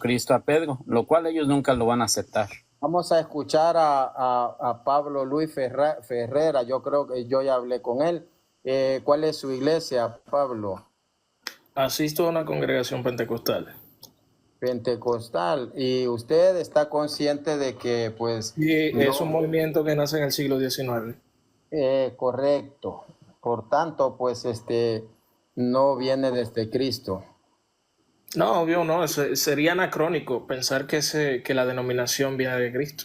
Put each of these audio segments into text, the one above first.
Jesucristo a Pedro, lo cual ellos nunca lo van a aceptar. Vamos a escuchar a Pablo Luis Ferrera, yo creo que yo ya hablé con él. ¿Cuál es su iglesia, Pablo? Asisto a una congregación pentecostal. Pentecostal. ¿Y usted está consciente de que pues... Sí, es un movimiento que nace en el siglo XIX. Correcto. Por tanto, pues no viene desde Cristo. No, obvio no, sería anacrónico pensar que la denominación viene de Cristo.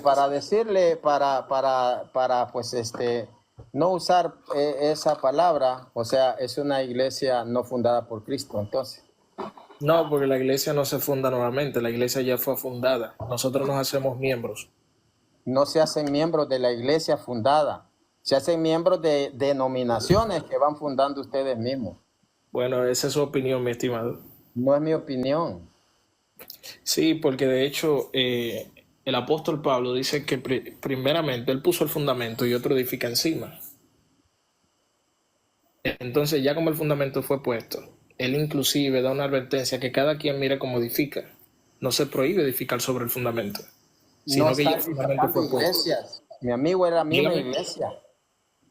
Para decirle, para pues no usar esa palabra, o sea, es una iglesia no fundada por Cristo, entonces. No, porque la iglesia no se funda nuevamente, la iglesia ya fue fundada. Nosotros nos hacemos miembros. No se hacen miembros de la iglesia fundada, se hacen miembros de denominaciones que van fundando ustedes mismos. Bueno, esa es su opinión, mi estimado. No es mi opinión. Sí, porque de hecho el apóstol Pablo dice que primeramente él puso el fundamento y otro edifica encima. Entonces ya como el fundamento fue puesto, él inclusive da una advertencia que cada quien mire cómo edifica. No se prohíbe edificar sobre el fundamento, sino No que ya el están fundamento fue puesto. iglesias. Mi amigo, era la misma Dígame. iglesia.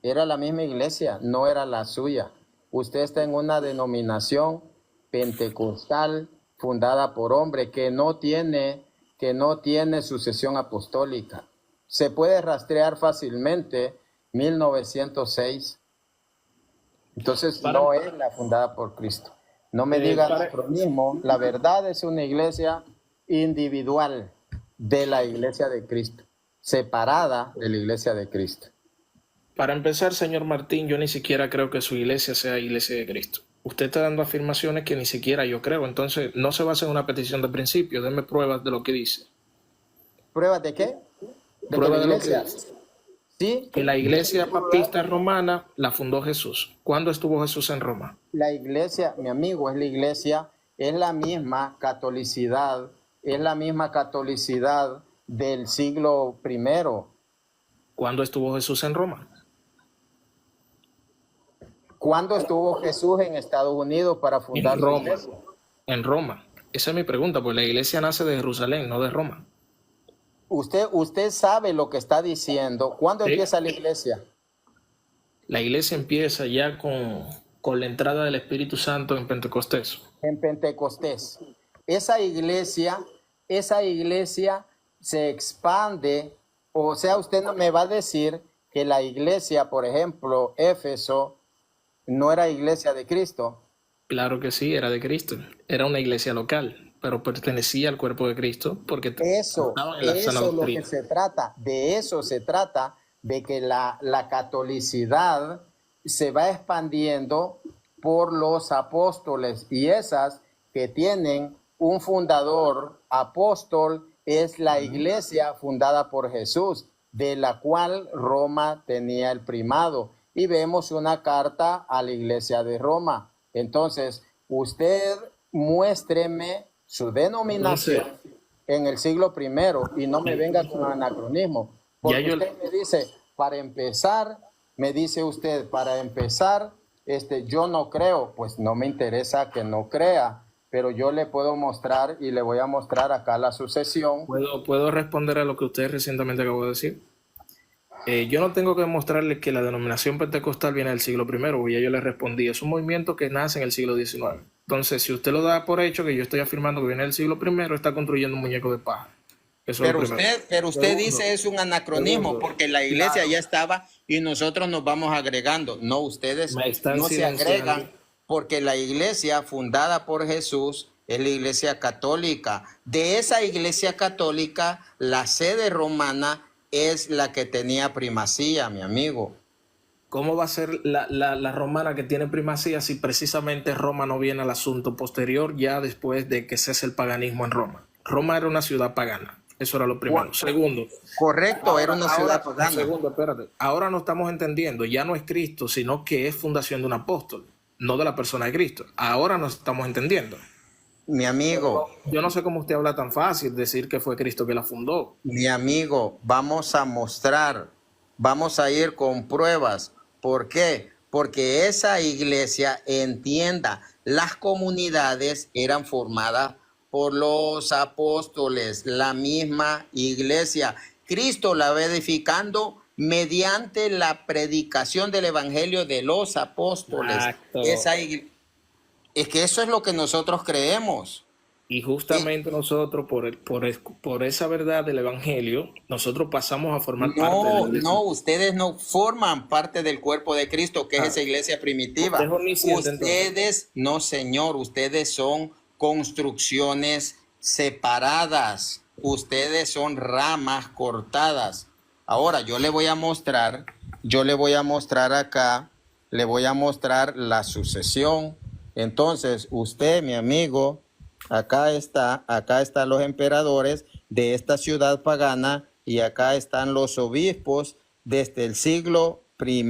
Era la misma iglesia, no era la suya. Usted está en una denominación pentecostal fundada por hombre que no tiene sucesión apostólica. Se puede rastrear fácilmente 1906. Entonces no es la fundada por Cristo. No me diga anacronismo. La verdad es una iglesia individual de la iglesia de Cristo, separada de la iglesia de Cristo. Para empezar, señor Martín, yo ni siquiera creo que su iglesia sea iglesia de Cristo. Usted está dando afirmaciones que ni siquiera yo creo. Entonces, no se basa en una petición de principio. Deme pruebas de lo que dice. ¿Pruebas de qué? ¿De Pruebas que de la lo que iglesia? dice. ¿Sí? Que la iglesia papista romana la fundó Jesús. ¿Cuándo estuvo Jesús en Roma? La iglesia, mi amigo, es la iglesia, es la misma catolicidad del siglo I. ¿Cuándo estuvo Jesús en Roma? ¿Cuándo estuvo Jesús en Estados Unidos para fundar su iglesia? En Roma. Esa es mi pregunta, pues la iglesia nace de Jerusalén, no de Roma. Usted sabe lo que está diciendo. ¿Cuándo empieza la iglesia? La iglesia empieza ya con la entrada del Espíritu Santo en Pentecostés. En Pentecostés. Esa iglesia se expande, o sea, usted no me va a decir que la iglesia, por ejemplo, Éfeso, no era iglesia de Cristo. Claro que sí, era de Cristo. Era una iglesia local, pero pertenecía al cuerpo de Cristo porque Eso es lo que se trata. De eso se trata, de que la catolicidad se va expandiendo por los apóstoles, y esas que tienen un fundador apóstol es la iglesia fundada por Jesús, de la cual Roma tenía el primado. Y vemos una carta a la iglesia de Roma. Entonces, usted muéstreme su denominación en el siglo I y no me venga con anacronismo. Porque usted me dice, para empezar, yo no creo. Pues no me interesa que no crea, pero yo le puedo mostrar y le voy a mostrar acá la sucesión. ¿Puedo responder a lo que usted recientemente acabó de decir? Yo no tengo que demostrarle que la denominación pentecostal viene del siglo I, porque ya yo le respondí. Es un movimiento que nace en el siglo XIX. Entonces, si usted lo da por hecho que yo estoy afirmando que viene del siglo I, está construyendo un muñeco de paja. Pero usted dice es un anacronismo porque la iglesia ya estaba y nosotros nos vamos agregando. No, ustedes no se agregan porque la iglesia fundada por Jesús es la iglesia católica. De esa iglesia católica, la sede romana es la que tenía primacía, mi amigo. ¿Cómo va a ser la romana que tiene primacía si precisamente Roma no viene al asunto posterior ya después de que cese el paganismo en Roma? Roma era una ciudad pagana. Eso era lo primero. Segundo. Correcto, era una ciudad pagana. Segundo, espérate. Ahora no estamos entendiendo, ya no es Cristo, sino que es fundación de un apóstol, no de la persona de Cristo. Ahora nos estamos entendiendo. Mi amigo. Yo no sé cómo usted habla tan fácil, decir que fue Cristo que la fundó. Mi amigo, vamos a mostrar, vamos a ir con pruebas. ¿Por qué? porque esa iglesia, entienda, las comunidades eran formadas por los apóstoles, la misma iglesia. Cristo la va edificando mediante la predicación del evangelio de los apóstoles. Es que eso es lo que nosotros creemos. Y justamente nosotros, por esa verdad del evangelio, nosotros pasamos a formar parte de la iglesia. No, ustedes no forman parte del cuerpo de Cristo, que es esa iglesia primitiva. Ustedes, no señor, ustedes son construcciones separadas. Ustedes son ramas cortadas. Ahora, yo le voy a mostrar acá, le voy a mostrar la sucesión. Entonces, usted, mi amigo, acá están los emperadores de esta ciudad pagana y acá están los obispos desde el siglo I.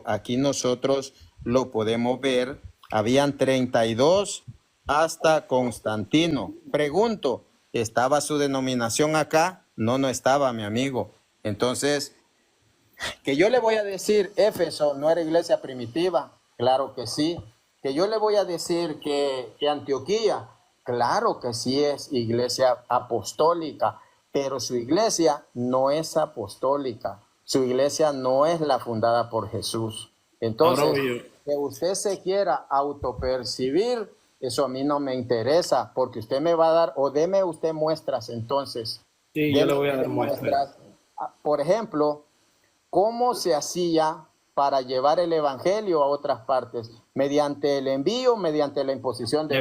Aquí nosotros lo podemos ver. Habían 32 hasta Constantino. Pregunto, ¿estaba su denominación acá? No, no estaba, mi amigo. Entonces, que yo le voy a decir, Éfeso no era iglesia primitiva. Claro que sí. Que yo le voy a decir que Antioquía, claro que sí es iglesia apostólica, pero su iglesia no es apostólica. Su iglesia no es la fundada por Jesús. Entonces, que usted se quiera autopercibir, eso a mí no me interesa, porque usted me va a dar, o deme usted muestras entonces. Sí, yo le voy a dar muestras. Por ejemplo, ¿cómo se hacía para llevar el evangelio a otras partes? ¿Mediante el envío, mediante la imposición de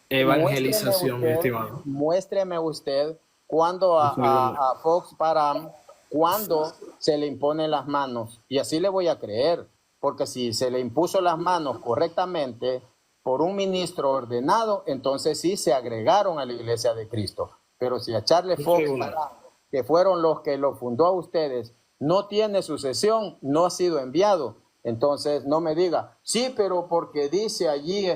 evangelización, mi estimado? Muéstreme usted cuando a Fox Param, cuando se le imponen las manos, y así le voy a creer, porque si se le impuso las manos correctamente por un ministro ordenado, entonces sí se agregaron a la iglesia de Cristo. Pero si a Charles Fox Param, que fueron los que lo fundó a ustedes, no tiene sucesión, no ha sido enviado, entonces no me diga, sí, pero porque dice allí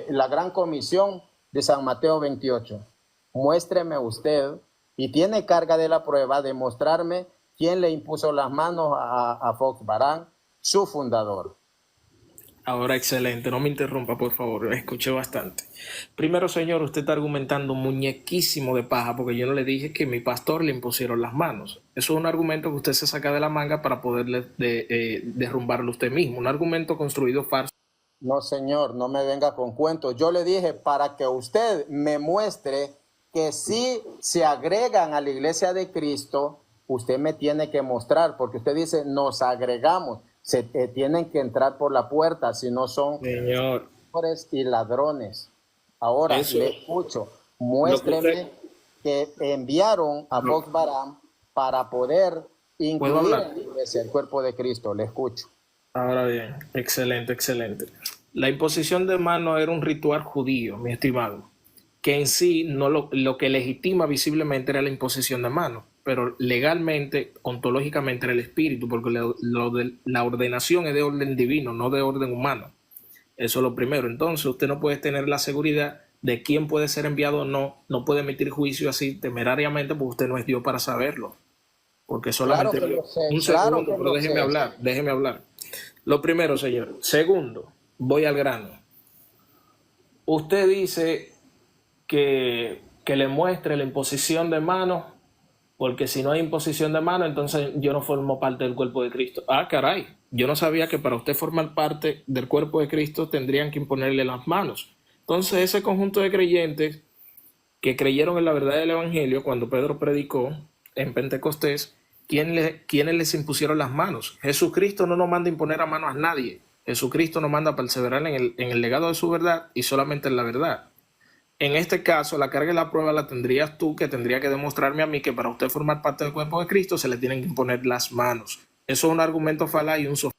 la gran comisión de San Mateo 28. Muéstreme usted, y tiene carga de la prueba de mostrarme quién le impuso las manos a Fox Param, su fundador. Ahora, excelente, no me interrumpa, por favor, escuché bastante. Primero, señor, usted está argumentando muñequísimo de paja, porque yo no le dije que mi pastor le impusieron las manos. Eso es un argumento que usted se saca de la manga para poderle derrumbarlo usted mismo, un argumento construido falso. No, señor, no me venga con cuentos. Yo le dije para que usted me muestre que si se agregan a la iglesia de Cristo, usted me tiene que mostrar, porque usted dice, nos agregamos. Tienen que entrar por la puerta, si no son ladrones y ladrones. Ahora, le escucho, muéstreme que enviaron a Fox Param para poder incluir en la iglesia el cuerpo de Cristo. Le escucho. Ahora bien, excelente, excelente. La imposición de manos era un ritual judío, mi estimado, que en sí no lo que legitima visiblemente era la imposición de manos, pero legalmente, ontológicamente era el espíritu, porque la ordenación es de orden divino, no de orden humano. Eso es lo primero. Entonces usted no puede tener la seguridad de quién puede ser enviado o no, no puede emitir juicio así temerariamente, porque usted no es Dios para saberlo. Porque solamente... Claro que lo sé, un segundo, pero déjeme hablar. Lo primero, señor. Segundo, voy al grano. Usted dice que le muestre la imposición de manos, porque si no hay imposición de manos, entonces yo no formo parte del cuerpo de Cristo. Ah, caray, yo no sabía que para usted formar parte del cuerpo de Cristo tendrían que imponerle las manos. Entonces ese conjunto de creyentes que creyeron en la verdad del evangelio cuando Pedro predicó en Pentecostés, ¿quiénes les impusieron las manos? Jesucristo no nos manda imponer a manos a nadie. Jesucristo nos manda perseverar en el legado de su verdad y solamente en la verdad. En este caso, la carga de la prueba la tendrías tú, que tendría que demostrarme a mí que para usted formar parte del cuerpo de Cristo se le tienen que imponer las manos. Eso es un argumento falaz y un sofisma.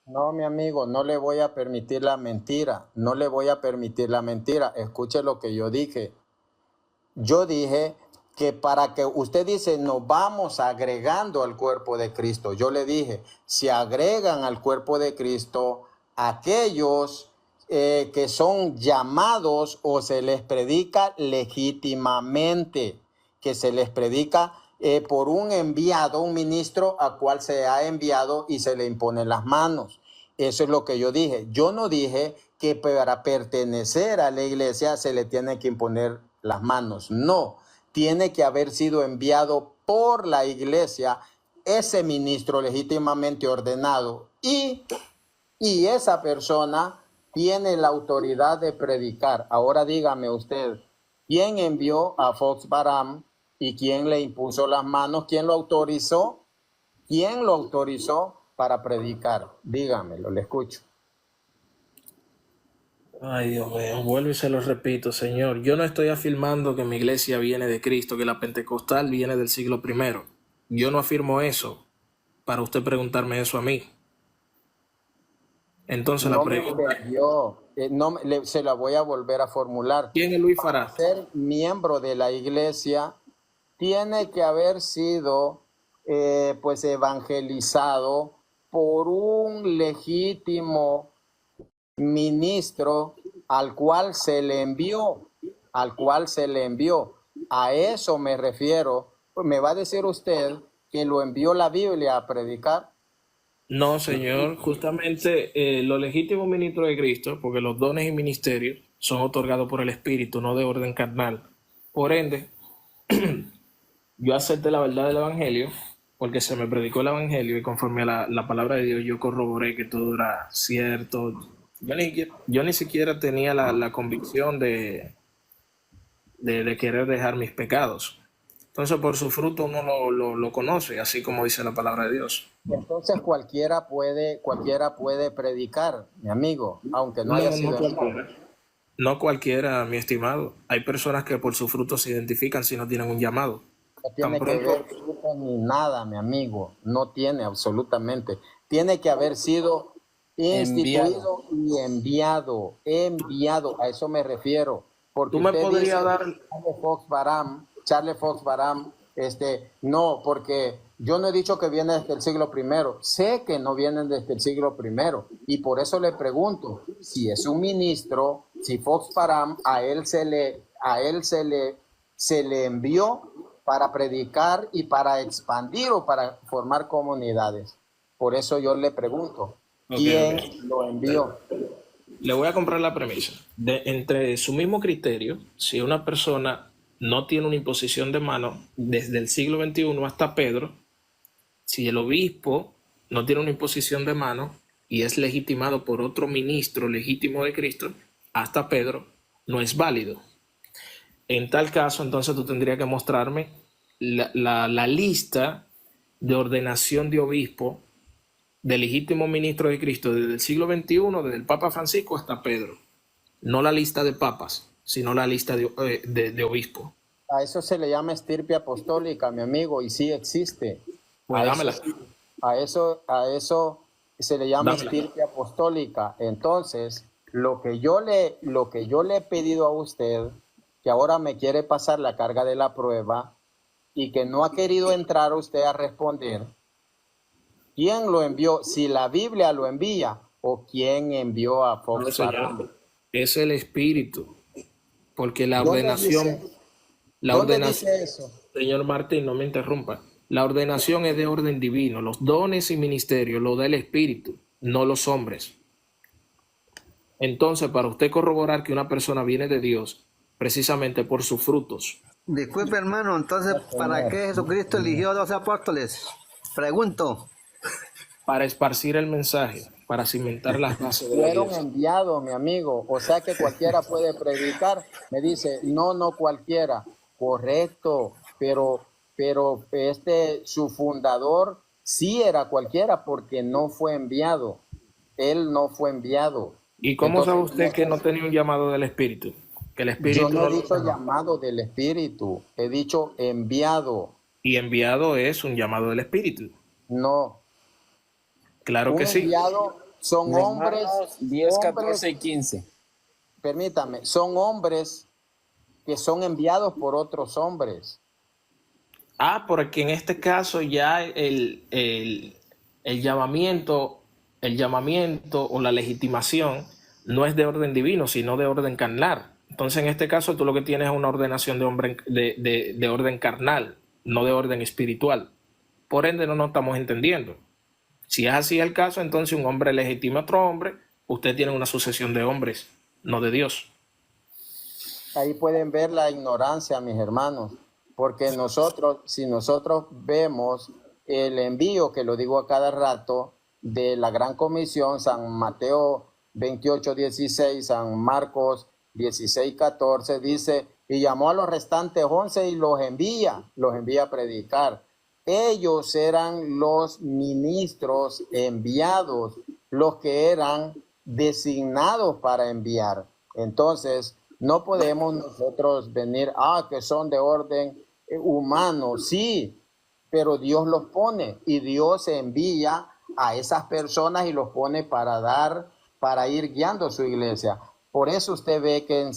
No, mi amigo, no le voy a permitir la mentira. No le voy a permitir la mentira. Escuche lo que yo dije. Yo dije que para que usted dice, nos vamos agregando al cuerpo de Cristo. Yo le dije, si agregan al cuerpo de Cristo aquellos que son llamados o se les predica legítimamente, que se les predica por un enviado, un ministro a cual se ha enviado y se le imponen las manos. Eso es lo que yo dije. Yo no dije que para pertenecer a la iglesia se le tiene que imponer las manos. No, tiene que haber sido enviado por la iglesia ese ministro legítimamente ordenado y esa persona tiene la autoridad de predicar. Ahora dígame usted, ¿quién envió a Fox Baram y quién le impuso las manos? ¿Quién lo autorizó? ¿Quién lo autorizó para predicar? Dígamelo, le escucho. Ay, Dios mío, vuelvo y se lo repito, Señor. Yo no estoy afirmando que mi iglesia viene de Cristo, que la pentecostal viene del siglo primero. Yo no afirmo eso para usted preguntarme eso a mí. Entonces la pregunta, se la voy a volver a formular. ¿quién es Luis Para Farah? ser miembro de la iglesia, tiene que haber sido pues evangelizado por un legítimo ministro al cual se le envió, A eso me refiero. ¿Me va a decir usted que lo envió la Biblia a predicar? No, Señor, justamente los legítimos ministros de Cristo, porque los dones y ministerios son otorgados por el Espíritu, no de orden carnal. Por ende, yo acepté la verdad del Evangelio, porque se me predicó el Evangelio y conforme a la palabra de Dios yo corroboré que todo era cierto. Yo ni siquiera tenía la convicción de querer dejar mis pecados. Entonces por su fruto uno lo conoce, así como dice la palabra de Dios. Entonces cualquiera puede predicar, mi amigo, aunque no haya sido. No cualquiera, mi estimado. Hay personas que por su fruto se identifican si no tienen un llamado. No tiene que ver fruto ni nada, mi amigo. No tiene absolutamente. Tiene que haber sido instituido y enviado. A eso me refiero. Porque tú me podrías dar Charles Fox Baram, no, porque yo no he dicho que viene desde el siglo primero. Sé que no vienen desde el siglo primero. Y por eso le pregunto, si es un ministro, si Fox Baram a él se le envió para predicar y para expandir o para formar comunidades. Por eso yo le pregunto, ¿quién lo envió? Le voy a comprar la premisa. Entre su mismo criterio, si una persona no tiene una imposición de mano desde el siglo XXI hasta Pedro, si el obispo no tiene una imposición de mano y es legitimado por otro ministro legítimo de Cristo hasta Pedro, no es válido. En tal caso, entonces tú tendrías que mostrarme la lista de ordenación de obispo de legítimo ministro de Cristo desde el siglo XXI, desde el Papa Francisco hasta Pedro. No la lista de papas, sino la lista de obispos. A eso se le llama estirpe apostólica, mi amigo, y sí existe. Pues dámela. A eso se le llama estirpe apostólica. Entonces, lo que yo le he pedido a usted, que ahora me quiere pasar la carga de la prueba y que no ha querido entrar usted a responder, ¿quién lo envió? Si la Biblia lo envía o quién envió a Fox Baram. Es el Espíritu, porque la ordenación, dice eso? Señor Martín, no me interrumpa. La ordenación es de orden divino. Los dones y ministerios lo da el Espíritu, no los hombres. Entonces, para usted corroborar que una persona viene de Dios, precisamente por sus frutos. Disculpe, hermano, entonces, ¿para qué Jesucristo eligió a 12 apóstoles? Pregunto. Para esparcir el mensaje, para cimentar las bases de la iglesia. Fueron enviados, mi amigo. O sea que cualquiera puede predicar. Me dice, no cualquiera. Correcto, pero su fundador sí era cualquiera porque no fue enviado. Él no fue enviado. ¿Y cómo sabe usted que no tenía un llamado del Espíritu? Que el Espíritu yo no he dicho llamado del Espíritu, he dicho enviado. Y enviado es un llamado del Espíritu. No. Claro que sí. Enviado son hombres. 10, 14 y 15. Permítame, son hombres que son enviados por otros hombres. Porque en este caso ya el llamamiento o la legitimación no es de orden divino, sino de orden carnal. Entonces, en este caso, tú lo que tienes es una ordenación de orden carnal, no de orden espiritual. Por ende, no nos estamos entendiendo. Si es así el caso, entonces un hombre legitima a otro hombre, usted tiene una sucesión de hombres, no de Dios. Ahí pueden ver la ignorancia, mis hermanos, porque nosotros, si nosotros vemos el envío, que lo digo a cada rato, de la Gran Comisión, San Mateo 28:16, San Marcos 16:14, dice, y llamó a los restantes 11 y los envía a predicar. Ellos eran los ministros enviados, los que eran designados para enviar. Entonces, no podemos nosotros venir, que son de orden humano, sí, pero Dios los pone y Dios envía a esas personas y los pone para ir guiando su iglesia. Por eso usted ve que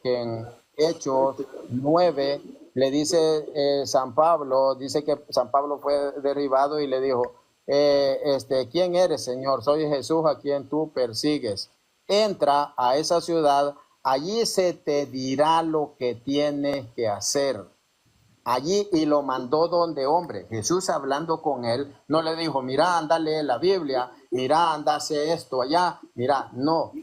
en Hechos 9 le dice San Pablo, dice que San Pablo fue derribado y le dijo, ¿quién eres, Señor? Soy Jesús a quien tú persigues. Entra a esa ciudad, allí se te dirá lo que tienes que hacer. Allí, y lo mandó donde hombre. Jesús hablando con él, no le dijo, mira, anda, lee la Biblia, mira, anda, hace esto allá, mira, no.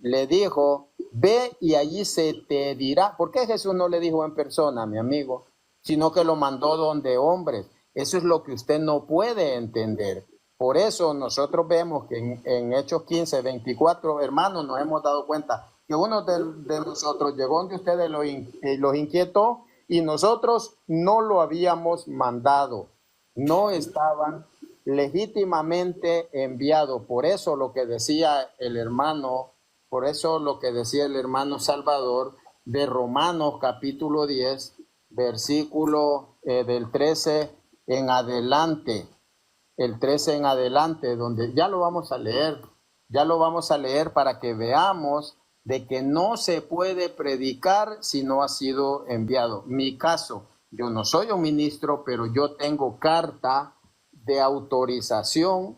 Le dijo, ve y allí se te dirá. ¿Por qué Jesús no le dijo en persona, mi amigo? Sino que lo mandó donde hombres. Eso es lo que usted no puede entender. Por eso nosotros vemos que en Hechos 15:24, hermanos, nos hemos dado cuenta que uno de nosotros llegó donde ustedes los inquietó y nosotros no lo habíamos mandado. No estaban legítimamente enviados. Por eso lo que decía el hermano Salvador de Romanos capítulo 10, versículo del 13 en adelante, el 13 en adelante, donde ya lo vamos a leer para que veamos de que no se puede predicar si no ha sido enviado. Mi caso, yo no soy un ministro, pero yo tengo carta de autorización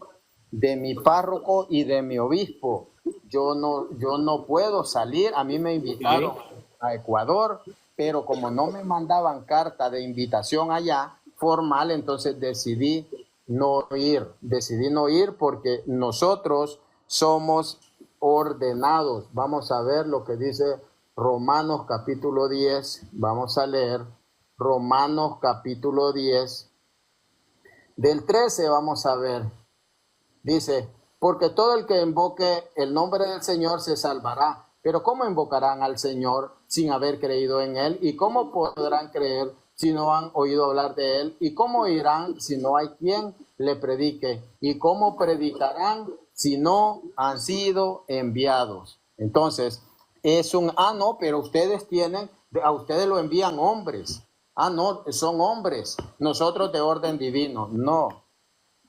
de mi párroco y de mi obispo. Yo no puedo salir, a mí me invitaron a Ecuador, pero como no me mandaban carta de invitación allá, formal, entonces decidí no ir porque nosotros somos ordenados. Vamos a ver lo que dice Romanos capítulo 10, vamos a leer Romanos capítulo 10, del 13 vamos a ver, dice, porque todo el que invoque el nombre del Señor se salvará, pero ¿cómo invocarán al Señor sin haber creído en Él? ¿Y cómo podrán creer si no han oído hablar de Él? ¿Y cómo irán si no hay quien le predique? ¿Y cómo predicarán si no han sido enviados? Entonces, es no, pero a ustedes lo envían hombres. No, son hombres, nosotros de orden divino.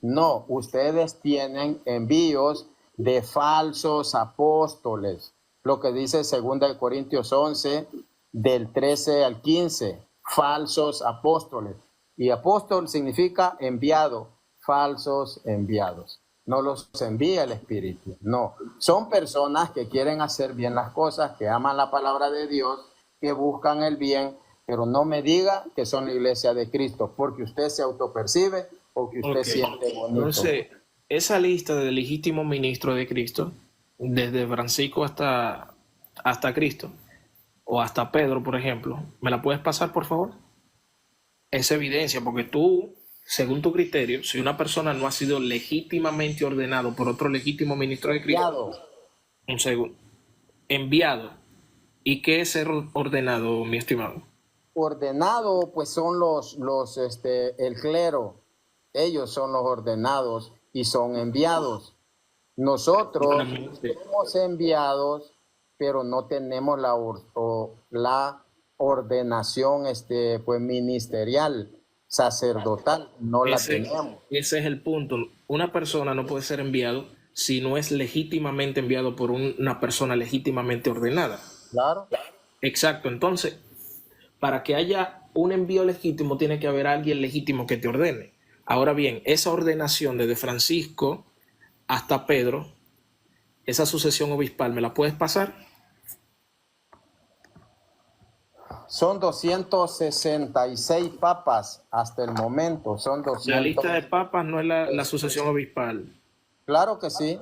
No, ustedes tienen envíos de falsos apóstoles. Lo que dice 2 Corintios 11, del 13 al 15, falsos apóstoles. Y apóstol significa enviado, falsos enviados. No los envía el Espíritu, no. Son personas que quieren hacer bien las cosas, que aman la palabra de Dios, que buscan el bien, pero no me diga que son la iglesia de Cristo, porque usted se autopercibe o que usted siente bonito. Entonces, esa lista de legítimos ministros de Cristo, desde Francisco hasta Cristo, o hasta Pedro, por ejemplo, ¿me la puedes pasar, por favor? Es evidencia, porque tú, según tu criterio, si una persona no ha sido legítimamente ordenado por otro legítimo ministro de Cristo, enviado. ¿Y qué es ser ordenado, mi estimado? Ordenado, pues son el clero. Ellos son los ordenados y son enviados. Nosotros somos enviados, pero no tenemos la ordenación pues ministerial, sacerdotal, no la tenemos. Ese es el punto. Una persona no puede ser enviado si no es legítimamente enviado por una persona legítimamente ordenada. Claro. Exacto. Entonces, para que haya un envío legítimo, tiene que haber alguien legítimo que te ordene. Ahora bien, esa ordenación desde Francisco hasta Pedro, esa sucesión obispal, ¿me la puedes pasar? Son 266 papas hasta el momento. Son 200. La lista de papas no es la sucesión obispal. Claro que sí.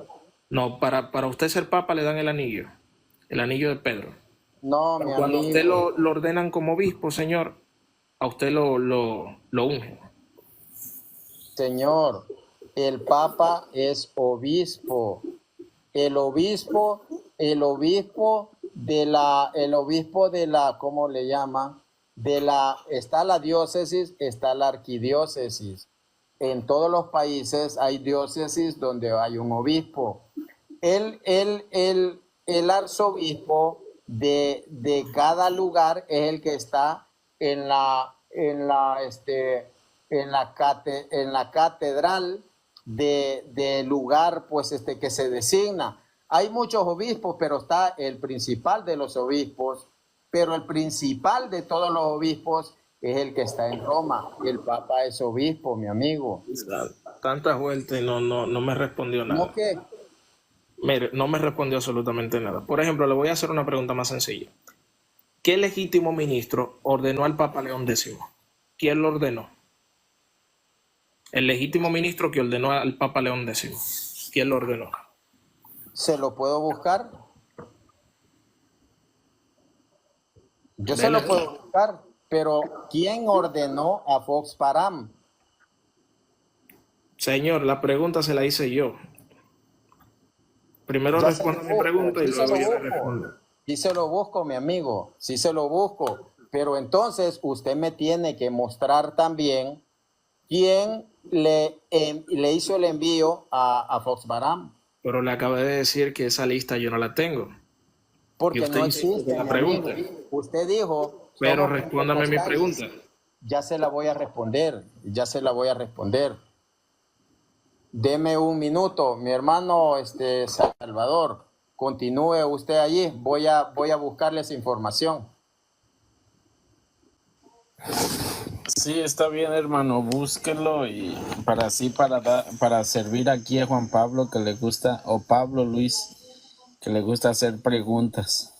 No, para usted ser papa le dan el anillo de Pedro. No, mi Cuando usted amigo. lo ordenan como obispo, señor, a usted lo ungen. Señor, el Papa es obispo. El obispo, el obispo de la, ¿cómo le llama? Está la diócesis, está la arquidiócesis. En todos los países hay diócesis donde hay un obispo. El arzobispo de cada lugar es el que está en la catedral de lugar pues que se designa. Hay muchos obispos, pero está el principal de los obispos, pero el principal de todos los obispos es el que está en Roma. El Papa es obispo, mi amigo. Tantas vueltas y no me respondió nada. ¿No qué? Mire, no me respondió absolutamente nada. Por ejemplo, le voy a hacer una pregunta más sencilla. ¿Qué legítimo ministro ordenó al Papa León X? ¿Quién lo ordenó? El legítimo ministro que ordenó al Papa León X. ¿Quién lo ordenó? ¿Se lo puedo buscar? Yo se Dele. lo puedo buscar, pero ¿quién ordenó a Fox Param? Señor, la pregunta se la hice yo. Primero Ya se responda lo mi busco, pregunta y sí se luego lo yo le busco. respondo. Sí se lo busco, mi amigo, sí se lo busco. Pero entonces usted me tiene que mostrar también quién le hizo el envío a Fox Baram. Pero le acabé de decir que esa lista yo no la tengo. Y Porque usted no insiste existe, con mi la pregunta. amigo. Usted dijo, Pero somos respóndame mi pentecostales. pregunta. Ya se la voy a responder, ya se la voy a responder. Deme un minuto, mi hermano Salvador. Continúe usted allí, voy a buscarle esa información. Sí, está bien, hermano, búsquelo y para servir aquí a Juan Pablo que le gusta, o Pablo Luis, que le gusta hacer preguntas.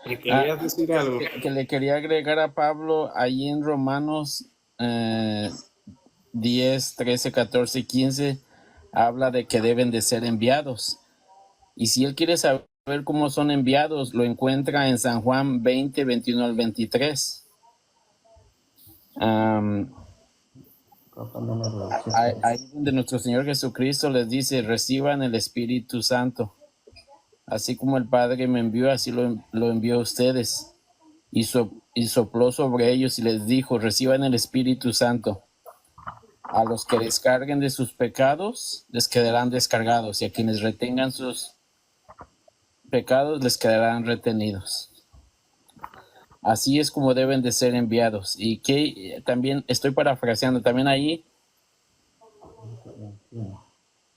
¿Me querías decir algo? Que le quería agregar a Pablo ahí en Romanos 10, 13, 14 y 15 habla de que deben de ser enviados. Y si él quiere saber cómo son enviados, lo encuentra en San Juan 20, 21 al 23. Ahí donde nuestro Señor Jesucristo les dice, reciban el Espíritu Santo. Así como el Padre me envió, así lo envió a ustedes. Y sopló sobre ellos y les dijo, reciban el Espíritu Santo. A los que descarguen de sus pecados, les quedarán descargados. Y a quienes retengan sus pecados, les quedarán retenidos. Así es como deben de ser enviados. Y que también, estoy parafraseando, también ahí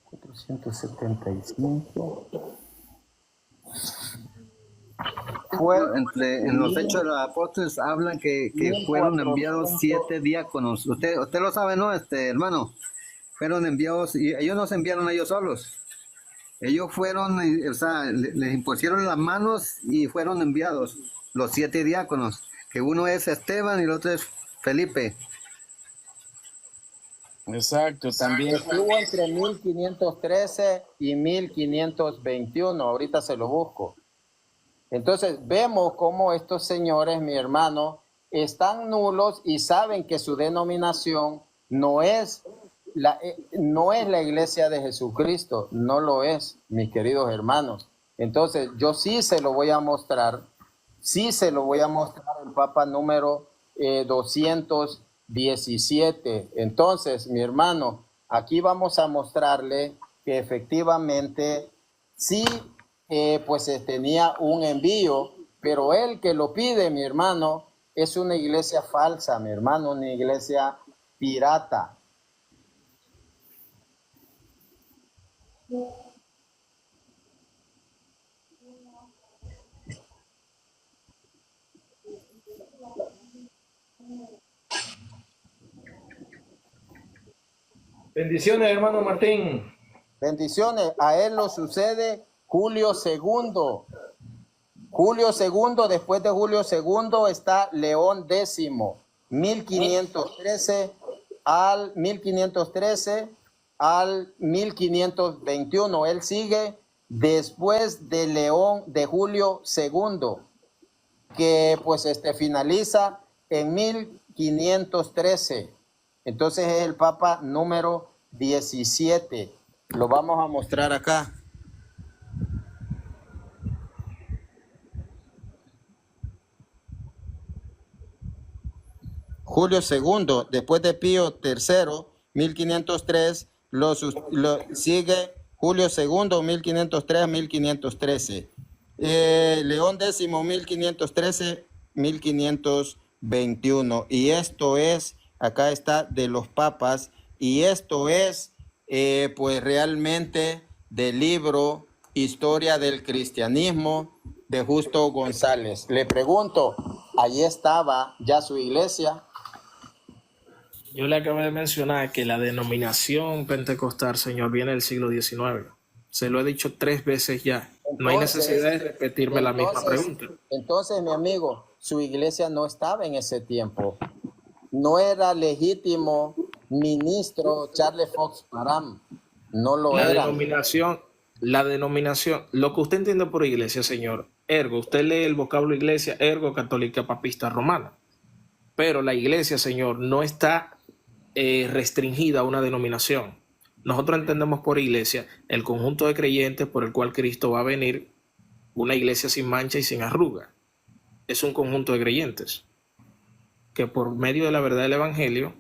475. En los Hechos de los Apóstoles hablan que fueron enviados 7 diáconos. Usted lo sabe, ¿no, hermano? Fueron enviados, y ellos no se enviaron a ellos solos. Ellos fueron, o sea, les impusieron las manos y fueron enviados los 7 diáconos, que uno es Esteban y el otro es Felipe. exacto, también Estuvo entre 1513 y 1521. Ahorita se lo busco. Entonces vemos cómo estos señores, mi hermano, están nulos y saben que su denominación no es la iglesia de Jesucristo, no lo es, mis queridos hermanos. Entonces yo sí se lo voy a mostrar, el Papa número 217. Entonces, mi hermano, aquí vamos a mostrarle que efectivamente sí, pues tenía un envío, pero el que lo pide, mi hermano, es una iglesia falsa, mi hermano, una iglesia pirata. Bendiciones, hermano Martín. Bendiciones. A él lo sucede Julio II. Julio II, después de Julio II está León X. 1513 al 1513 al 1521. Él sigue después de León de Julio II, que pues finaliza en 1513. Entonces es el Papa número 17. Lo vamos a mostrar acá. Julio II, después de Pío III, 1503, sigue Julio II, 1503 a 1513. León X, 1513, 1521. Y esto es, acá está, de los papas, y esto es, pues realmente del libro Historia del Cristianismo de Justo González. Le pregunto, ¿allí estaba ya su iglesia? Yo le acabo de mencionar que la denominación pentecostal, Señor, viene del siglo XIX. Se lo he dicho 3 veces ya. No hay necesidad de repetirme la misma pregunta. Entonces, mi amigo, su iglesia no estaba en ese tiempo. No era legítimo ministro Charles Fox Parham. No lo era. La denominación, lo que usted entiende por iglesia, señor, ergo, usted lee el vocablo iglesia, ergo católica papista romana. Pero la iglesia, señor, no está restringida a una denominación. Nosotros entendemos por iglesia el conjunto de creyentes por el cual Cristo va a venir, una iglesia sin mancha y sin arruga. Es un conjunto de creyentes que por medio de la verdad del evangelio,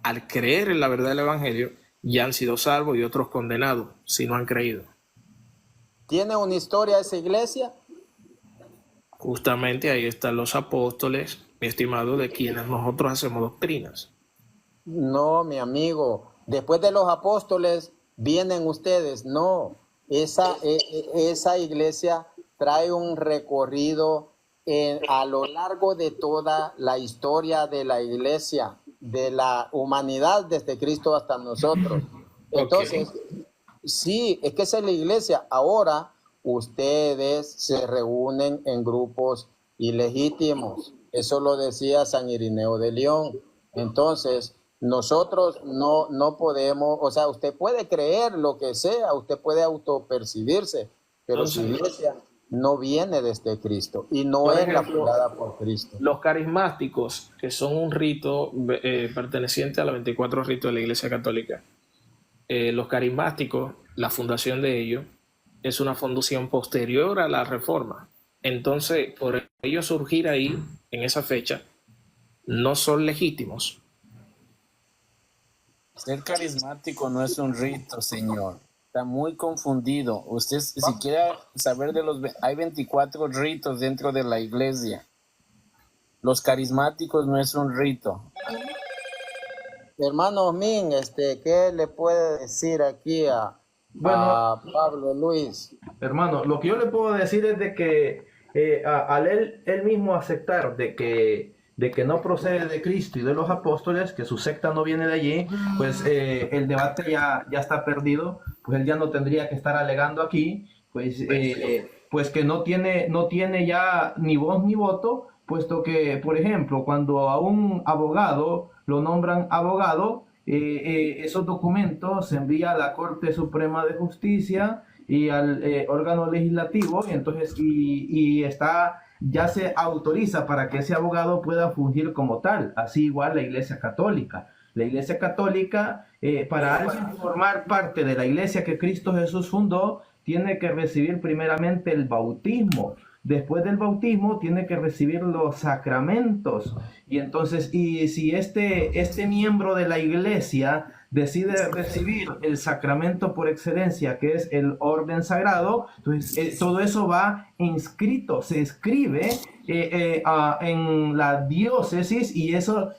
al creer en la verdad del evangelio, ya han sido salvos y otros condenados si no han creído. ¿Tiene una historia esa iglesia? Justamente ahí están los apóstoles, mi estimado, de quienes nosotros hacemos doctrinas. No, mi amigo, después de los apóstoles vienen ustedes. No, esa iglesia trae un recorrido a lo largo de toda la historia de la iglesia, de la humanidad desde Cristo hasta nosotros. Entonces, sí, es que esa es la iglesia. Ahora ustedes se reúnen en grupos ilegítimos. Eso lo decía San Irineo de León. Entonces, nosotros no podemos, o sea, usted puede creer lo que sea, usted puede autopercibirse, pero su iglesia no viene desde Cristo y no es la fundada por Cristo. Los carismáticos, que son un rito perteneciente a los 24 ritos de la Iglesia Católica, los carismáticos, la fundación de ellos, es una fundación posterior a la Reforma. Entonces, por ellos surgir ahí, en esa fecha, no son legítimos. Ser carismático no es un rito, señor. Está muy confundido. Usted, si quiere saber hay 24 ritos dentro de la iglesia. Los carismáticos no es un rito. Hermano Min, ¿qué le puede decir aquí a Pablo Luis? Hermano, lo que yo le puedo decir es de que al él mismo aceptar de que no procede de Cristo y de los apóstoles, que su secta no viene de allí, pues el debate ya está perdido, pues él ya no tendría que estar alegando aquí, pues que no tiene ya ni voz ni voto, puesto que, por ejemplo, cuando a un abogado lo nombran abogado, esos documentos se envían a la Corte Suprema de Justicia y al órgano legislativo, y entonces ya se autoriza para que ese abogado pueda fungir como tal. Así igual la Iglesia Católica. La Iglesia Católica, para alguien formar parte de la Iglesia que Cristo Jesús fundó, tiene que recibir primeramente el bautismo. Después del bautismo tiene que recibir los sacramentos. Y entonces, si este miembro de la iglesia decide recibir el sacramento por excelencia, que es el orden sagrado, entonces todo eso va inscrito, se escribe en la diócesis, y esa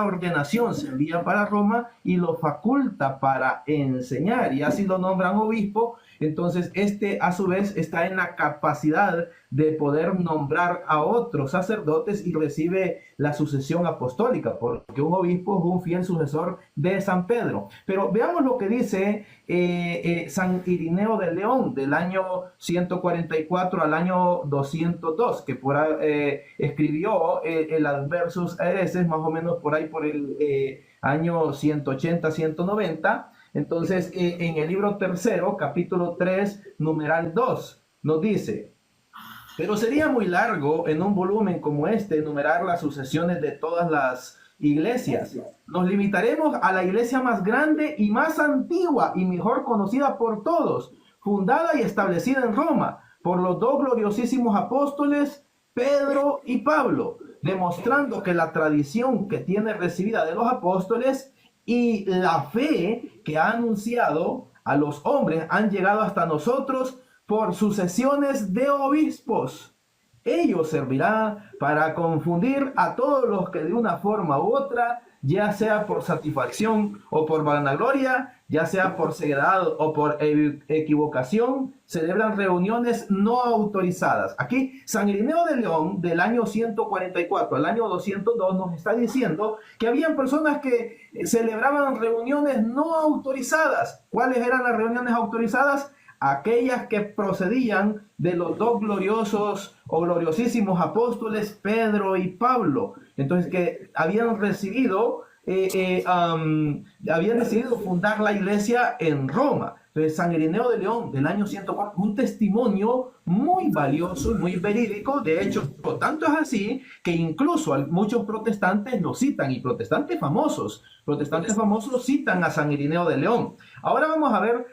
ordenación se envía para Roma y lo faculta para enseñar, y así lo nombran obispo. Entonces, este a su vez está en la capacidad de poder nombrar a otros sacerdotes y recibe la sucesión apostólica, porque un obispo es un fiel sucesor de San Pedro. Pero veamos lo que dice San Irineo de León, del año 144 al año 202, que escribió el Adversus Hereses más o menos por ahí por el año 180-190. Entonces, en el libro tercero, capítulo 3, numeral 2, nos dice: pero sería muy largo en un volumen como este enumerar las sucesiones de todas las iglesias. Nos limitaremos a la iglesia más grande y más antigua y mejor conocida por todos, fundada y establecida en Roma por los dos gloriosísimos apóstoles Pedro y Pablo, demostrando que la tradición que tiene recibida de los apóstoles y la fe que ha anunciado a los hombres han llegado hasta nosotros por sucesiones de obispos. Ello servirá para confundir a todos los que de una forma u otra, ya sea por satisfacción o por vanagloria, ya sea por ceguedad o por equivocación, celebran reuniones no autorizadas. Aquí San Irineo de León, del año 144 al año 202, nos está diciendo que habían personas que celebraban reuniones no autorizadas. ¿Cuáles eran las reuniones autorizadas? Aquellas que procedían de los dos gloriosos o gloriosísimos apóstoles Pedro y Pablo. Entonces, que habían decidido fundar la iglesia en Roma. Entonces, San Irineo de León, del año 104, un testimonio muy valioso, muy verídico. De hecho, tanto es así que incluso muchos protestantes lo citan, y protestantes famosos citan a San Irineo de León. Ahora vamos a ver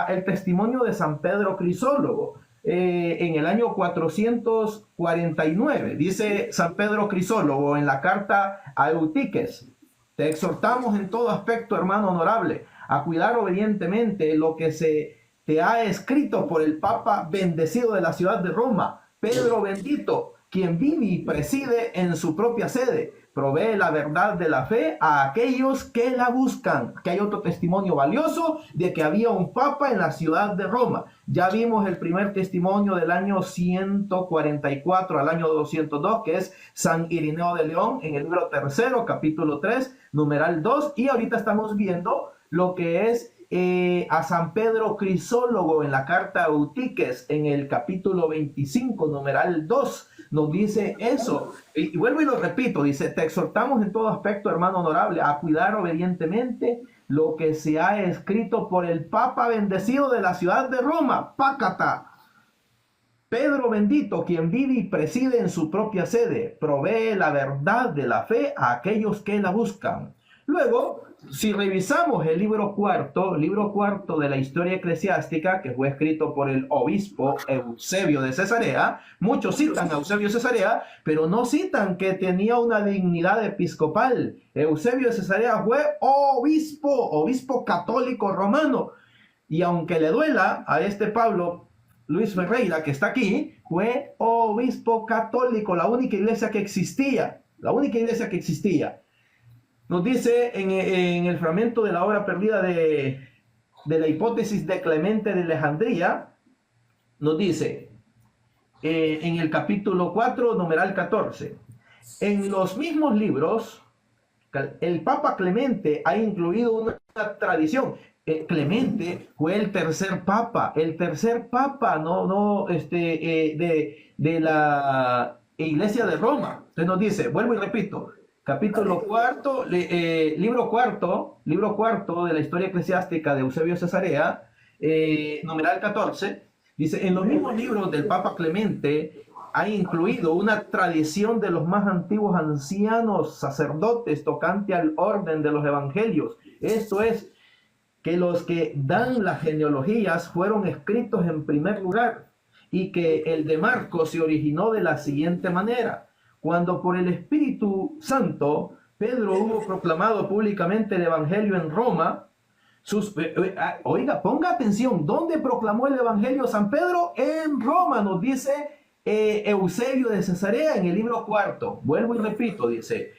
el testimonio de San Pedro Crisólogo. En el año 449, dice San Pedro Crisólogo en la carta a Eutiques: te exhortamos en todo aspecto, hermano honorable, a cuidar obedientemente lo que se te ha escrito por el Papa bendecido de la ciudad de Roma, Pedro bendito, quien vive y preside en su propia sede, provee la verdad de la fe a aquellos que la buscan. Que hay otro testimonio valioso de que había un papa en la ciudad de Roma. Ya vimos el primer testimonio del año 144 al año 202, que es San Irineo de León, en el libro tercero, capítulo 3, numeral 2, y ahorita estamos viendo lo que es a San Pedro Crisólogo en la carta a Eutiques, en el capítulo 25, numeral 2, nos dice eso. Y vuelvo y lo repito, dice: te exhortamos en todo aspecto, hermano honorable, a cuidar obedientemente lo que se ha escrito por el Papa bendecido de la ciudad de Roma, Pácata, Pedro bendito, quien vive y preside en su propia sede, provee la verdad de la fe a aquellos que la buscan. Luego, si revisamos el libro cuarto de la historia eclesiástica, que fue escrito por el obispo Eusebio de Cesarea, muchos citan a Eusebio de Cesarea, pero no citan que tenía una dignidad episcopal. Eusebio de Cesarea fue obispo católico romano, y aunque le duela a este Pablo Luis Ferreira, que está aquí, fue obispo católico, la única iglesia que existía. Nos dice en el fragmento de la obra perdida de la hipótesis de Clemente de Alejandría, nos dice en el capítulo 4, numeral 14, en los mismos libros, el Papa Clemente ha incluido una tradición. Clemente fue el tercer papa, de la Iglesia de Roma. Entonces nos dice, vuelvo y repito, capítulo cuarto, libro cuarto de la historia eclesiástica de Eusebio de Cesarea, numeral 14, dice: en los mismos libros del Papa Clemente ha incluido una tradición de los más antiguos ancianos sacerdotes tocante al orden de los evangelios. Esto es, que los que dan las genealogías fueron escritos en primer lugar, y que el de Marcos se originó de la siguiente manera: cuando por el Espíritu Santo Pedro hubo proclamado públicamente el Evangelio en Roma, oiga, ponga atención, ¿dónde proclamó el Evangelio San Pedro? En Roma, nos dice Eusebio de Cesarea en el libro cuarto. Vuelvo y repito, dice,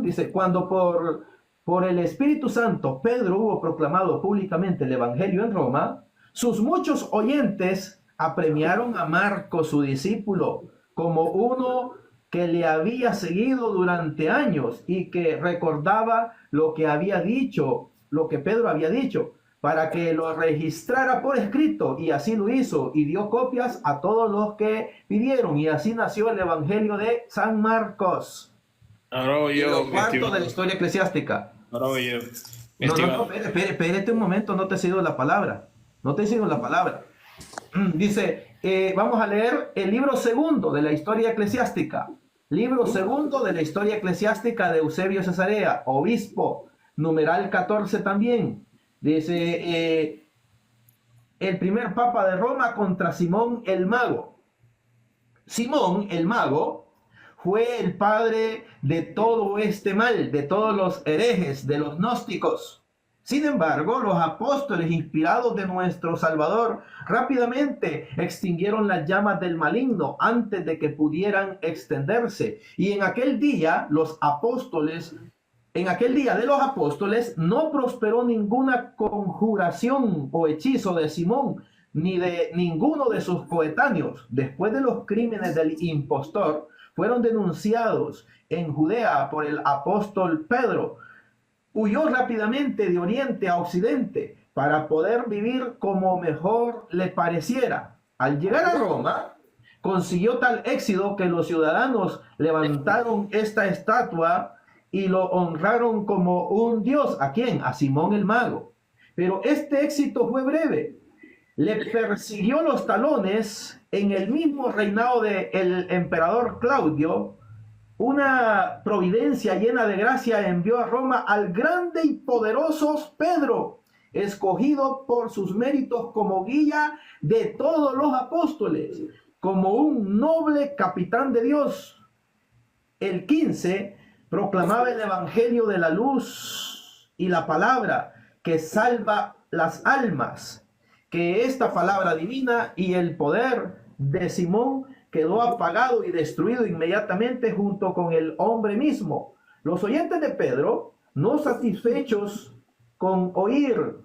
dice, cuando por por el Espíritu Santo, Pedro hubo proclamado públicamente el Evangelio en Roma, sus muchos oyentes apremiaron a Marcos, su discípulo, como uno que le había seguido durante años y que recordaba lo que había dicho, lo que Pedro había dicho, para que lo registrara por escrito, y así lo hizo, y dio copias a todos los que pidieron, y así nació el Evangelio de San Marcos. Ahora voy yo, Lo cuarto de la historia eclesiástica. Ahora voy yo. Espérate un momento, no te he sido la palabra. No te he sido la palabra. Dice, vamos a leer el libro segundo de la historia eclesiástica. Libro segundo de la historia eclesiástica de Eusebio Cesarea, obispo, numeral 14 también. Dice, el primer papa de Roma contra Simón el Mago. Simón el Mago fue el padre de todo este mal, de todos los herejes, de los gnósticos. Sin embargo, los apóstoles inspirados de nuestro Salvador rápidamente extinguieron las llamas del maligno antes de que pudieran extenderse. Y en aquel día de los apóstoles no prosperó ninguna conjuración o hechizo de Simón ni de ninguno de sus coetáneos. Después de los crímenes del impostor, fueron denunciados en Judea por el apóstol Pedro. Huyó rápidamente de oriente a occidente para poder vivir como mejor le pareciera. Al llegar a Roma, consiguió tal éxito que los ciudadanos levantaron esta estatua y lo honraron como un dios. ¿A quién? A Simón el Mago. Pero este éxito fue breve. Le persiguió los talones en el mismo reinado del emperador Claudio. Una providencia llena de gracia envió a Roma al grande y poderoso Pedro, escogido por sus méritos como guía de todos los apóstoles, como un noble capitán de Dios. El 15 proclamaba el evangelio de la luz y la palabra que salva las almas, que esta palabra divina y el poder de Simón quedó apagado y destruido inmediatamente junto con el hombre mismo. Los oyentes de Pedro, no satisfechos con oírle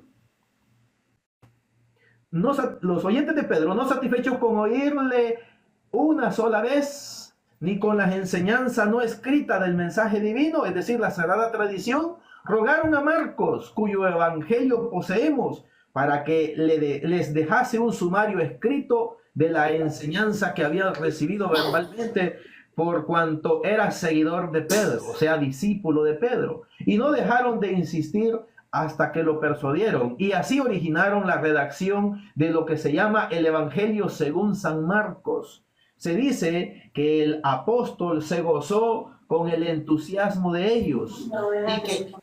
una sola vez, ni con las enseñanzas no escritas del mensaje divino, es decir, la sagrada tradición, rogaron a Marcos, cuyo evangelio poseemos, para que les dejase un sumario escrito de la enseñanza que habían recibido verbalmente, por cuanto era seguidor de Pedro, o sea, discípulo de Pedro. Y no dejaron de insistir hasta que lo persuadieron. Y así originaron la redacción de lo que se llama el Evangelio según San Marcos. Se dice que el apóstol se gozó con el entusiasmo de ellos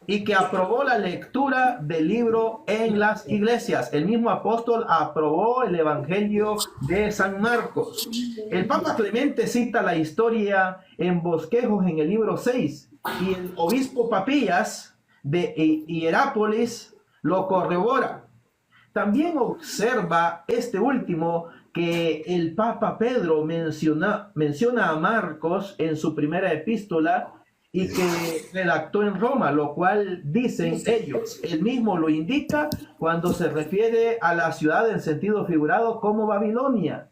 y que aprobó la lectura del libro en las iglesias. El mismo apóstol aprobó el Evangelio de San Marcos. El Papa Clemente cita la historia en bosquejos en el libro 6 y el obispo Papías de Hierápolis lo corrobora. También observa este último que el Papa Pedro menciona a Marcos en su primera epístola y que redactó en Roma, lo cual dicen ellos. Él mismo lo indica cuando se refiere a la ciudad en sentido figurado como Babilonia,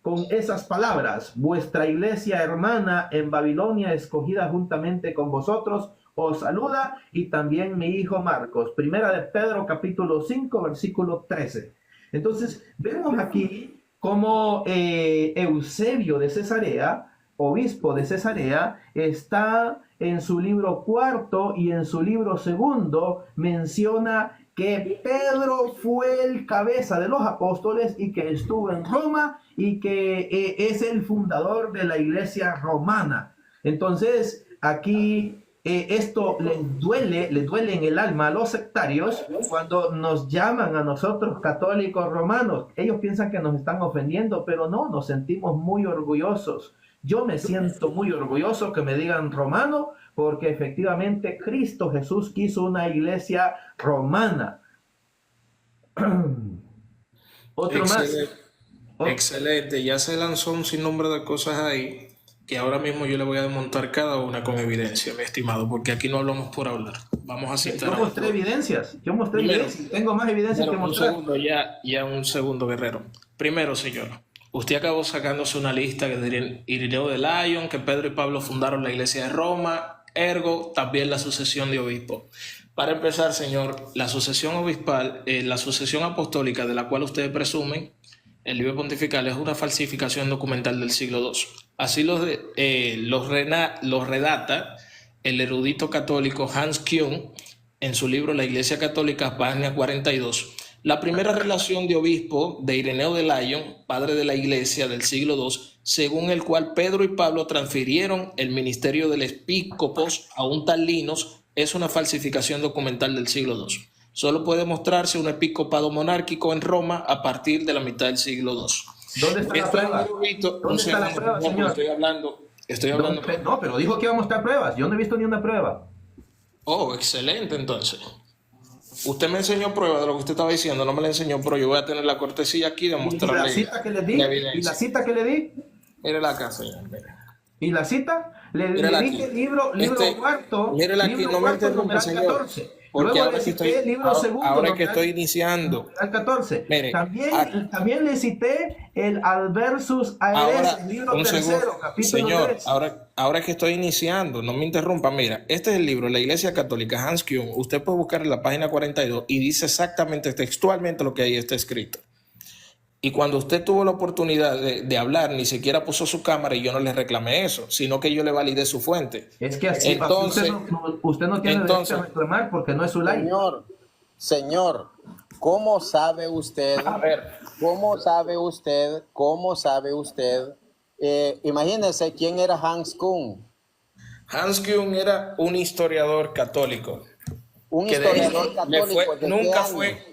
con esas palabras: vuestra iglesia hermana en Babilonia, escogida juntamente con vosotros, os saluda, y también mi hijo Marcos. Primera de Pedro, capítulo 5, versículo 13. Entonces, vemos aquí cómo Eusebio de Cesarea, obispo de Cesarea, está en su libro cuarto y en su libro segundo, menciona que Pedro fue el cabeza de los apóstoles y que estuvo en Roma y que es el fundador de la iglesia romana. Entonces, aquí esto les duele en el alma a los sectarios cuando nos llaman a nosotros católicos romanos. Ellos piensan que nos están ofendiendo, pero no, nos sentimos muy orgullosos. Yo me siento muy orgulloso que me digan romano, porque efectivamente Cristo Jesús quiso una iglesia romana. Otro Excelente. más. Excelente, ya se lanzó un sinnúmero de cosas ahí. que ahora mismo yo le voy a desmontar cada una con evidencia, mi estimado, porque aquí no hablamos por hablar. Vamos a citar. Yo mostré evidencias. Yo mostré evidencias. Tengo más evidencias que mostrar. Un segundo, ya un segundo, guerrero. Primero, señor, usted acabó sacándose una lista que diría Irineo de Lyon, que Pedro y Pablo fundaron la iglesia de Roma, ergo también la sucesión de obispos. Para empezar, señor, la sucesión obispal, la sucesión apostólica de la cual ustedes presumen, el libro pontifical, es una falsificación documental del siglo II. Así los redata el erudito católico Hans Küng en su libro La Iglesia Católica, página 42. La primera relación de obispo de Ireneo de Lyon, padre de la Iglesia del siglo II, según el cual Pedro y Pablo transfirieron el ministerio del episcopos a un tal Linos, es una falsificación documental del siglo II. Solo puede mostrarse un episcopado monárquico en Roma a partir de la mitad del siglo II. ¿Dónde está la prueba? ¿Dónde está la prueba, señor? Estoy hablando. No, pero dijo que iba a mostrar pruebas. Yo no he visto ni una prueba. Oh, excelente, entonces. Usted me enseñó pruebas de lo que usted estaba diciendo, no me la enseñó, pero yo voy a tener la cortesía aquí de mostrarle. ¿Y la cita que le di? ¿Y la cita que le di? Mírela acá, señor. Mire. ¿Y la cita? Le dije libro cuarto. Mírela aquí, no me interrumpa, señor. 14. Porque luego le cité el libro segundo. Ahora que estoy iniciando. Al 14. Mire, también le cité el Adversus Aeres, el libro tercero, capítulo señor, 3. ahora que estoy iniciando, no me interrumpa. Mira, este es el libro, La Iglesia Católica, Hans Küng. Usted puede buscar en la página 42 y dice exactamente, textualmente lo que ahí está escrito. Y cuando usted tuvo la oportunidad de hablar, ni siquiera puso su cámara y yo no le reclamé eso, sino que yo le validé su fuente. Es que así, entonces, usted no tiene derecho a reclamar porque no es su like. Señor, ¿cómo sabe usted? A ver. ¿Cómo sabe usted? Imagínese quién era Hans Küng. Hans Küng era un historiador católico. Un historiador católico.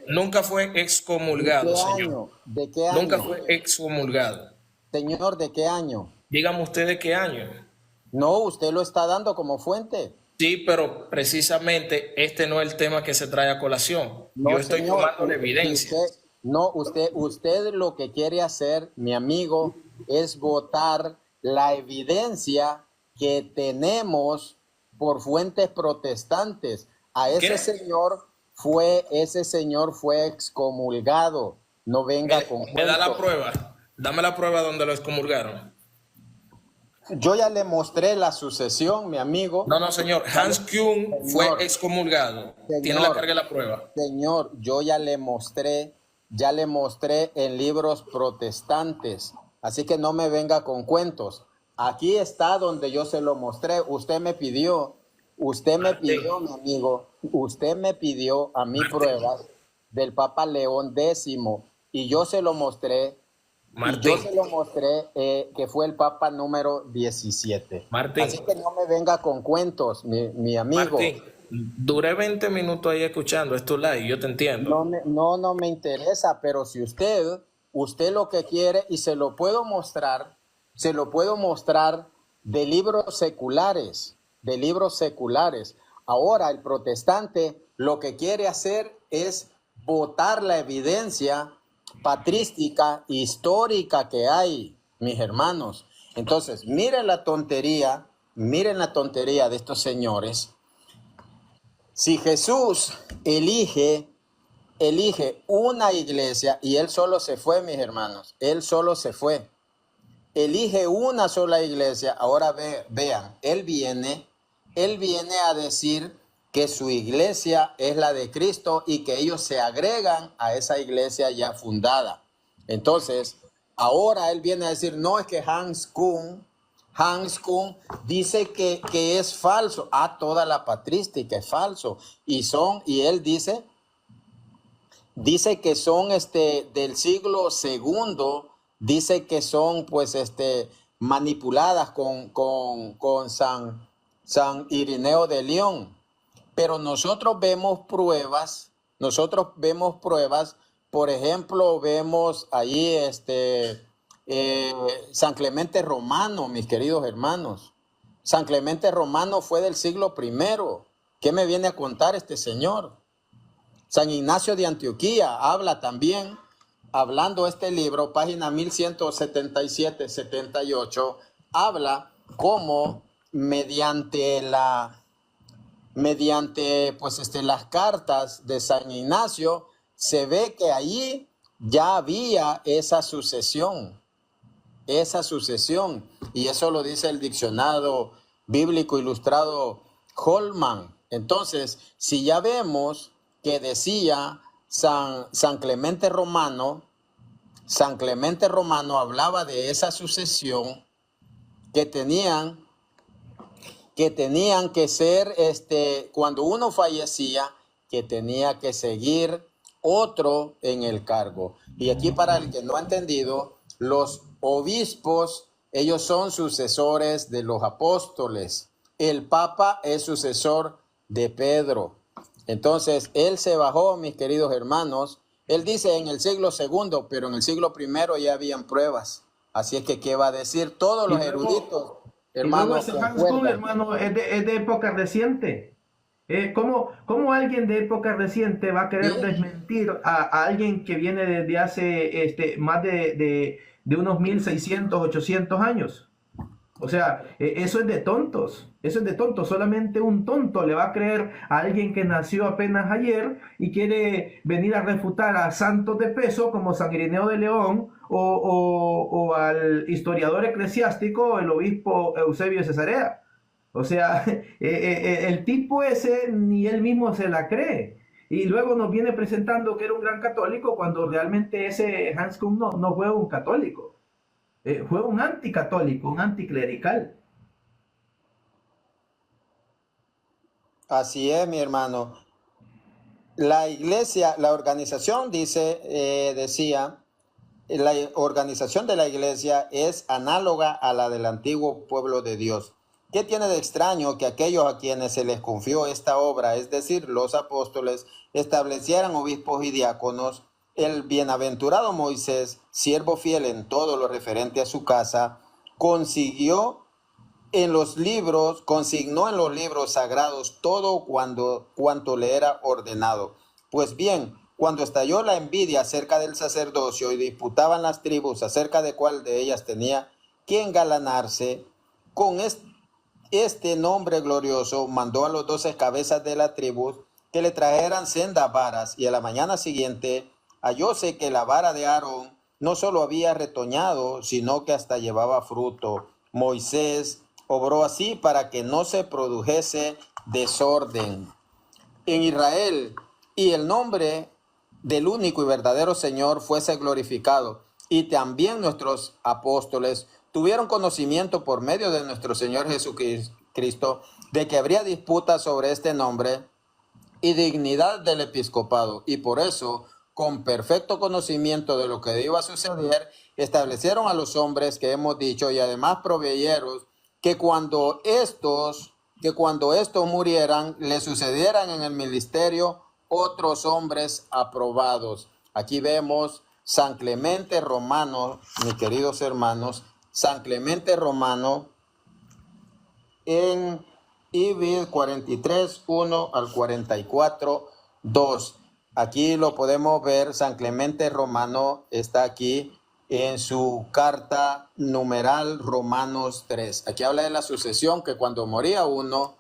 Nunca fue excomulgado, señor. ¿De qué año? Nunca fue excomulgado. Señor, ¿de qué año? Dígame usted de qué año. No, usted lo está dando como fuente. Sí, pero precisamente este no es el tema que se trae a colación. No, yo estoy tomando la evidencia. Usted lo que quiere hacer, mi amigo, es votar la evidencia que tenemos por fuentes protestantes. Ese señor fue excomulgado. No venga con me da la prueba. Dame la prueba donde lo excomulgaron. Yo ya le mostré la sucesión, mi amigo. No, señor. Hans Küng fue excomulgado. Tiene la carga de la prueba. Señor, yo ya le mostré en libros protestantes. Así que no me venga con cuentos. Aquí está donde yo se lo mostré. Usted me pidió, mi amigo, usted me pidió a mí pruebas del Papa León X y yo se lo mostré. Martín. Y yo se lo mostré que fue el Papa número 17. Martín. Así que no me venga con cuentos, mi amigo. Martín, duré 20 minutos ahí escuchando esto live, yo te entiendo. No me interesa, pero si usted lo que quiere, y se lo puedo mostrar de libros seculares. Ahora el protestante lo que quiere hacer es botar la evidencia patrística, histórica que hay, mis hermanos. Entonces, miren la tontería de estos señores. Si Jesús elige una iglesia, y él solo se fue, mis hermanos, él solo se fue, elige una sola iglesia. Ahora vean, él viene a decir que su iglesia es la de Cristo y que ellos se agregan a esa iglesia ya fundada. Entonces, ahora él viene a decir, no, es que Hans Küng dice que es falso. Toda la patrística es falso. Y él dice que son del siglo II, dice que son pues manipuladas con San Ireneo de Lyon. Pero nosotros vemos pruebas, por ejemplo, vemos allí San Clemente Romano, mis queridos hermanos. San Clemente Romano fue del siglo I. ¿Qué me viene a contar este señor? San Ignacio de Antioquía habla también, hablando este libro, página 1177-78, habla cómo mediante pues, las cartas de San Ignacio, se ve que allí ya había esa sucesión, y eso lo dice el diccionario bíblico ilustrado Holman. Entonces, si ya vemos que decía San Clemente Romano hablaba de esa sucesión que tenían que ser, cuando uno fallecía, que tenía que seguir otro en el cargo. Y aquí, para el que no ha entendido, los obispos, ellos son sucesores de los apóstoles. El Papa es sucesor de Pedro. Entonces, él se bajó, mis queridos hermanos. Él dice en el siglo II, pero en el siglo I ya habían pruebas. Así es que, ¿qué va a decir? Todos los eruditos, hermanos, y luego ese Hans Kuhn, hermano, es de época reciente. ¿Cómo alguien de época reciente va a querer desmentir a alguien que viene desde hace más de unos 1600, 800 años? O sea, eso es de tontos, solamente un tonto le va a creer a alguien que nació apenas ayer y quiere venir a refutar a santos de peso como San Ireneo de León o al historiador eclesiástico, el obispo Eusebio de Cesarea. O sea, el tipo ese ni él mismo se la cree. Y luego nos viene presentando que era un gran católico cuando realmente ese Hans Kuhn no fue un católico. Fue un anticatólico, un anticlerical. Así es, mi hermano. La iglesia, la organización decía, la organización de la iglesia es análoga a la del antiguo pueblo de Dios. ¿Qué tiene de extraño que aquellos a quienes se les confió esta obra, es decir, los apóstoles, establecieran obispos y diáconos? El bienaventurado Moisés, siervo fiel en todo lo referente a su casa, consignó en los libros sagrados todo cuanto le era ordenado. Pues bien, cuando estalló la envidia acerca del sacerdocio y disputaban las tribus acerca de cuál de ellas tenía que engalanarse, con este nombre glorioso mandó a los 12 cabezas de la tribu que le trajeran sendas varas, y a la mañana siguiente hallóse que la vara de Aarón no solo había retoñado, sino que hasta llevaba fruto. Moisés obró así para que no se produjese desorden en Israel, y el nombre del único y verdadero Señor fuese glorificado. Y también nuestros apóstoles tuvieron conocimiento por medio de nuestro Señor Jesucristo de que habría disputa sobre este nombre y dignidad del episcopado, y por eso, con perfecto conocimiento de lo que iba a suceder, establecieron a los hombres que hemos dicho, y además proveyeron que cuando estos murieran, le sucedieran en el ministerio otros hombres aprobados. Aquí vemos San Clemente Romano, mis queridos hermanos, San Clemente Romano en Ibid 43, 1 al 44, 2. Aquí lo podemos ver. San Clemente Romano está aquí en su carta numeral Romanos 3. Aquí habla de la sucesión, que cuando moría uno,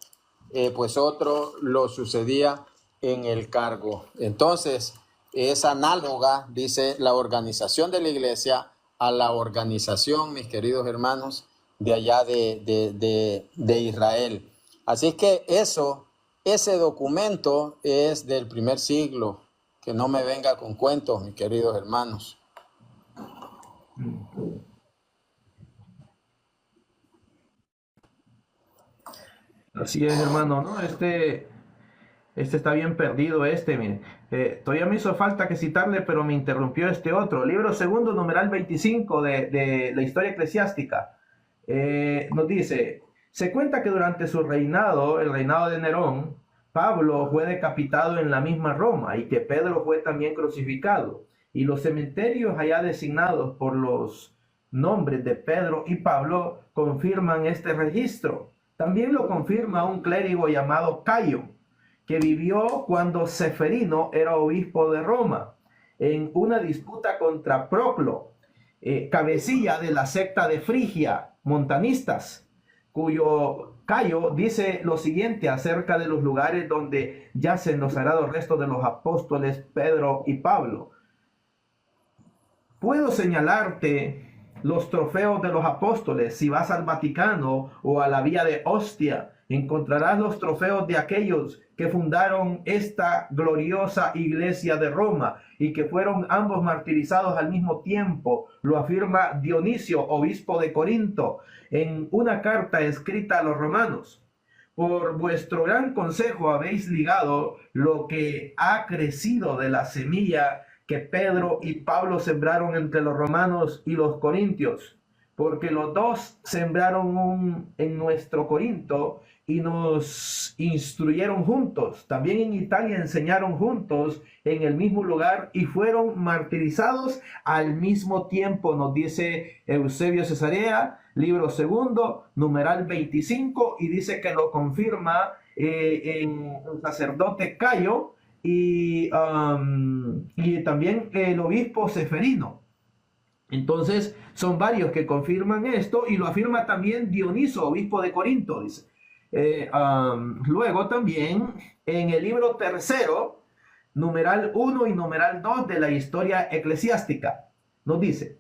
pues otro lo sucedía en el cargo. Entonces, es análoga, dice, la organización de la iglesia a la organización, mis queridos hermanos, de allá de Israel. Así que ese documento es del primer siglo. Que no me venga con cuentos, mis queridos hermanos. Así es, hermano, ¿no? Este está bien perdido, miren. Todavía me hizo falta que citarle, pero me interrumpió este otro. Libro segundo, numeral 25 de la historia eclesiástica. Nos dice, se cuenta que durante su reinado, el reinado de Nerón, Pablo fue decapitado en la misma Roma y que Pedro fue también crucificado. Y los cementerios allá designados por los nombres de Pedro y Pablo confirman este registro. También lo confirma un clérigo llamado Cayo, que vivió cuando Ceferino era obispo de Roma, en una disputa contra Proclo, cabecilla de la secta de Frigia, montanistas, cuyo Cayo dice lo siguiente acerca de los lugares donde yacen los sagrados restos de los apóstoles Pedro y Pablo. Puedo señalarte los trofeos de los apóstoles. Si vas al Vaticano o a la Vía de Ostia, encontrarás los trofeos de aquellos que fundaron esta gloriosa iglesia de Roma y que fueron ambos martirizados al mismo tiempo. Lo afirma Dionisio, obispo de Corinto, en una carta escrita a los romanos. Por vuestro gran consejo habéis ligado lo que ha crecido de la semilla que Pedro y Pablo sembraron entre los romanos y los corintios, porque los dos sembraron en nuestro Corinto y nos instruyeron juntos. También en Italia enseñaron juntos en el mismo lugar y fueron martirizados al mismo tiempo, nos dice Eusebio Cesarea, libro segundo, numeral 25, y dice que lo confirma en el sacerdote Cayo y también el obispo Seferino. Entonces son varios que confirman esto y lo afirma también Dioniso, obispo de Corinto, dice. Luego también en el libro tercero, numeral 1 y numeral 2 de la historia eclesiástica, nos dice: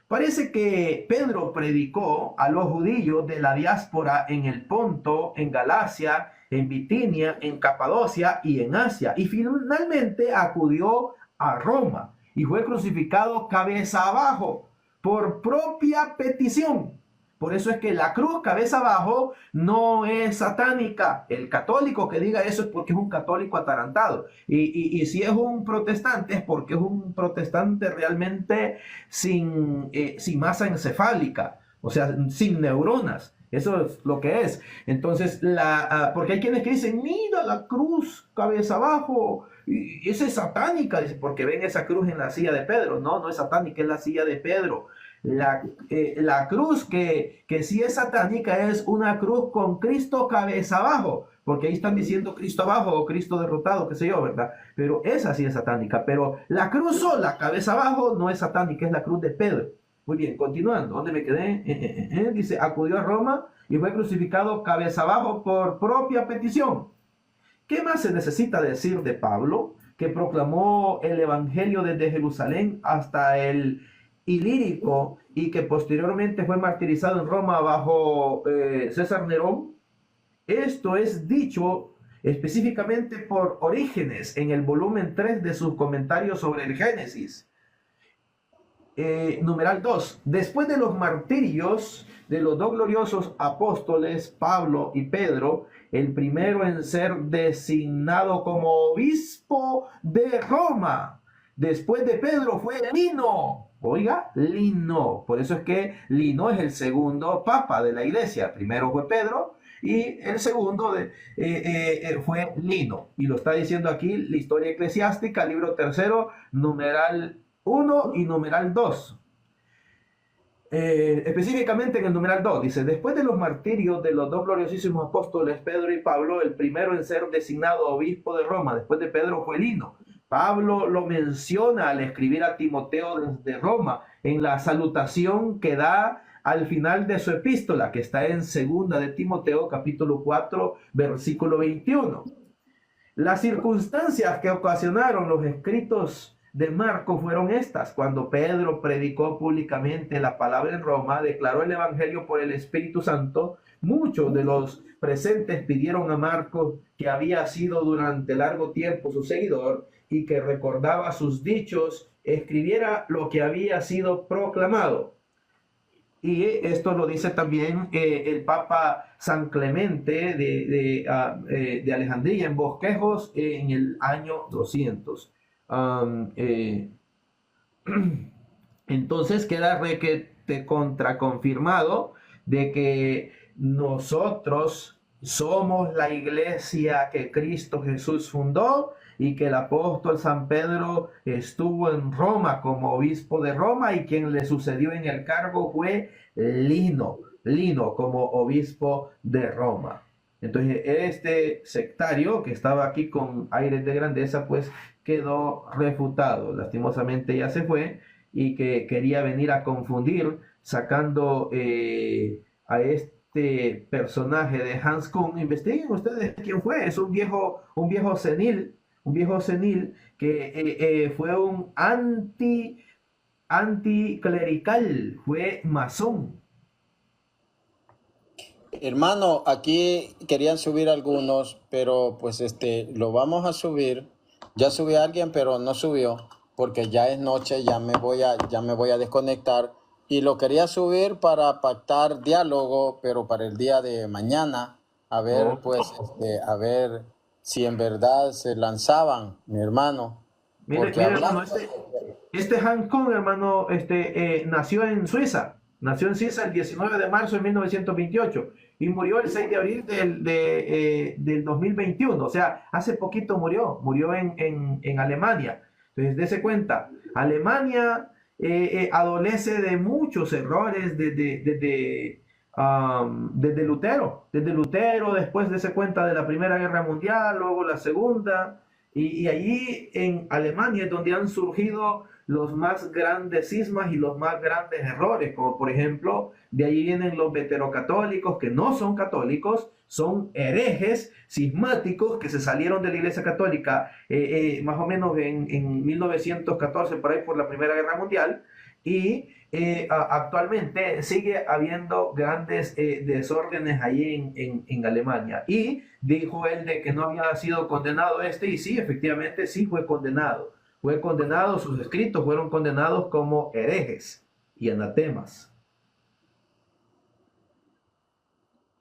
parece que Pedro predicó a los judíos de la diáspora en el Ponto, en Galacia, en Bitinia, en Capadocia y en Asia, y finalmente acudió a Roma y fue crucificado cabeza abajo por propia petición. Por eso es que la cruz cabeza abajo no es satánica. El católico que diga eso es porque es un católico atarantado. Y si es un protestante es porque es un protestante realmente sin masa encefálica, o sea, sin neuronas. Eso es lo que es. Entonces, porque hay quienes que dicen, mira la cruz cabeza abajo, y esa es satánica, dice, porque ven esa cruz en la silla de Pedro. No, no es satánica, es la silla de Pedro. La cruz que sí es satánica es una cruz con Cristo cabeza abajo, porque ahí están diciendo Cristo abajo o Cristo derrotado, qué sé yo, ¿verdad? Pero esa sí es satánica, pero la cruz sola, cabeza abajo, no es satánica, es la cruz de Pedro. Muy bien, continuando, ¿dónde me quedé? Dice, acudió a Roma y fue crucificado cabeza abajo por propia petición. ¿Qué más se necesita decir de Pablo, que proclamó el evangelio desde Jerusalén hasta el Ilírico y que posteriormente fue martirizado en Roma bajo César Nerón? Esto es dicho específicamente por Orígenes en el volumen 3 de sus comentarios sobre el Génesis. Numeral 2. Después de los martirios de los dos gloriosos apóstoles, Pablo y Pedro, el primero en ser designado como obispo de Roma, después de Pedro fue Lino. Oiga, Lino. Por eso es que Lino es el segundo papa de la iglesia. Primero fue Pedro y el segundo fue Lino. Y lo está diciendo aquí la historia eclesiástica, libro tercero, numeral 1 y numeral 2. Específicamente en el numeral 2 dice: después de los martirios de los dos gloriosísimos apóstoles Pedro y Pablo, el primero en ser designado obispo de Roma después de Pedro fue Lino. Pablo lo menciona al escribir a Timoteo desde Roma en la salutación que da al final de su epístola, que está en segunda de Timoteo capítulo 4 versículo 21. Las circunstancias que ocasionaron los escritos de Marcos fueron estas: cuando Pedro predicó públicamente la palabra en Roma, declaró el evangelio por el Espíritu Santo, muchos de los presentes pidieron a Marcos, que había sido durante largo tiempo su seguidor y que recordaba sus dichos, escribiera lo que había sido proclamado. Y esto lo dice también el Papa San Clemente de Alejandría en Bosquejos en el año 200. Entonces queda requete contraconfirmado de que nosotros somos la iglesia que Cristo Jesús fundó y que el apóstol San Pedro estuvo en Roma como obispo de Roma y quien le sucedió en el cargo fue Lino como obispo de Roma. Entonces este sectario que estaba aquí con aires de grandeza pues quedó refutado. Lastimosamente ya se fue y que quería venir a confundir sacando a este personaje de Hans Kuhn, investiguen ustedes quién fue. Es un viejo senil que fue un anticlerical, fue masón. Hermano, aquí querían subir algunos, pero pues lo vamos a subir. Ya subí a alguien, pero no subió, porque ya es noche, ya me voy a desconectar. Y lo quería subir para pactar diálogo, pero para el día de mañana, a ver, pues, a ver si en verdad se lanzaban, mi hermano. Mire, Porque mire, hermano, hablando, este Han Kong, hermano, nació en Suiza. Nació en Suiza el 19 de marzo de 1928 y murió el 6 de abril del 2021. O sea, hace poquito murió en Alemania. Entonces, dése cuenta, Alemania adolece de muchos errores desde Lutero, después dése cuenta de la Primera Guerra Mundial, luego la Segunda. Y allí en Alemania es donde han surgido los más grandes cismas y los más grandes errores, como por ejemplo, de ahí vienen los veterocatólicos que no son católicos, son herejes cismáticos que se salieron de la Iglesia Católica más o menos en 1914, por ahí por la Primera Guerra Mundial, y actualmente sigue habiendo grandes desórdenes ahí en Alemania. Y dijo él de que no había sido condenado y sí, efectivamente sí fue condenado. Fue condenado, sus escritos fueron condenados como herejes y anatemas.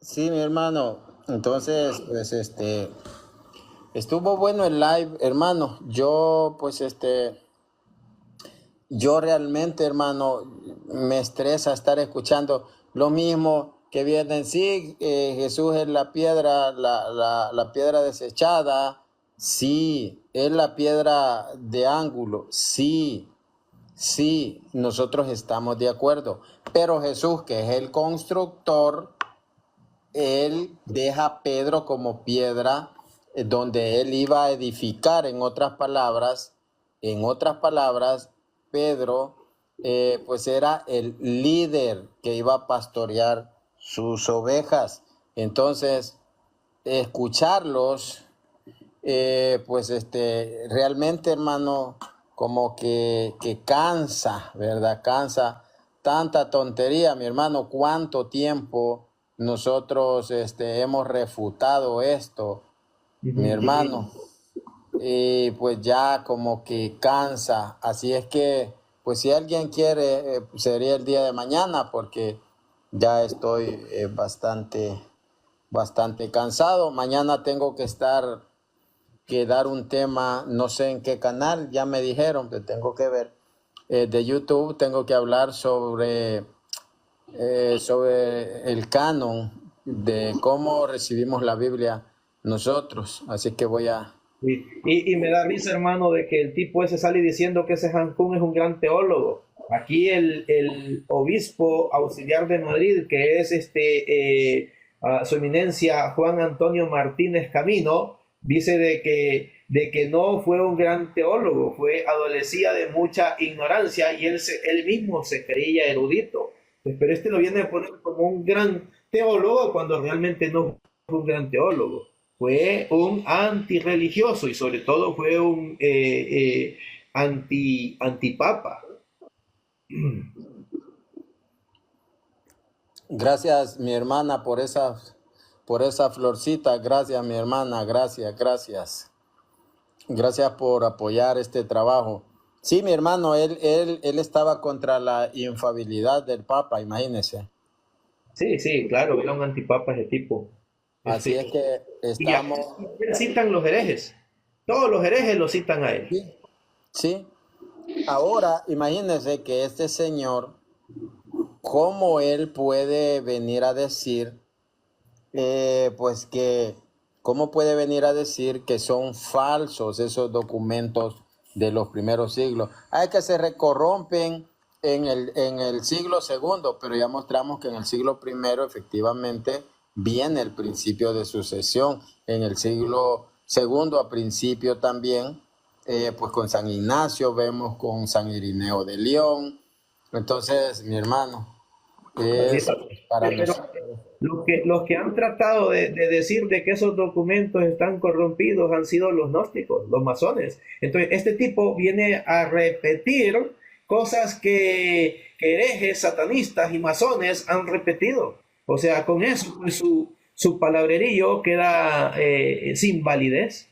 sí, mi hermano. Entonces, pues, estuvo bueno el live, hermano. Yo realmente, hermano, me estresa estar escuchando lo mismo que vienen. Sí, Jesús es la piedra, la piedra desechada. Sí, es la piedra de ángulo. Sí, sí, nosotros estamos de acuerdo. Pero Jesús, que es el constructor, él deja a Pedro como piedra donde él iba a edificar. En otras palabras, Pedro pues era el líder que iba a pastorear sus ovejas. Entonces, escucharlos, realmente, hermano, como que cansa, ¿verdad? Cansa tanta tontería, mi hermano. ¿Cuánto tiempo nosotros hemos refutado esto, mi hermano? Y pues ya como que cansa. Así es que, pues si alguien quiere, sería el día de mañana, porque ya estoy bastante cansado. Mañana tengo que dar un tema, no sé en qué canal, ya me dijeron que tengo que ver, de YouTube. Tengo que hablar sobre el canon de cómo recibimos la Biblia nosotros. Así que voy a... Y me da risa, hermano, de que el tipo ese sale diciendo que ese Han Kung es un gran teólogo. Aquí el obispo auxiliar de Madrid, que es su eminencia Juan Antonio Martínez Camino, dice de que no fue un gran teólogo, adolecía de mucha ignorancia y él mismo se creía erudito. Pero lo viene a poner como un gran teólogo cuando realmente no fue un gran teólogo. Fue un antirreligioso y sobre todo fue un antipapa. Gracias, mi hermana, por esa florcita. Gracias, mi hermana. Gracias. Gracias por apoyar este trabajo. Sí, mi hermano, él estaba contra la infalibilidad del Papa, imagínese. Sí, claro, era un antipapa ese tipo. Así es que Y aquí estamos... citan los herejes. Todos los herejes lo citan a él. Sí. Ahora, imagínese que este señor, ¿cómo él puede venir a decir, cómo puede venir a decir que son falsos esos documentos de los primeros siglos? Hay que se corrompen en el siglo segundo, pero ya mostramos que en el siglo primero efectivamente viene el principio de sucesión. En el siglo segundo, a principio también, pues con San Ignacio, vemos con San Irineo de León. Entonces, mi hermano, Así Es está. para Pero nosotros. los que han tratado de decir de que esos documentos están corrompidos han sido los gnósticos, los masones. Entonces, este tipo viene a repetir cosas que herejes, satanistas y masones han repetido. O sea, con eso pues, su palabrerío queda sin validez.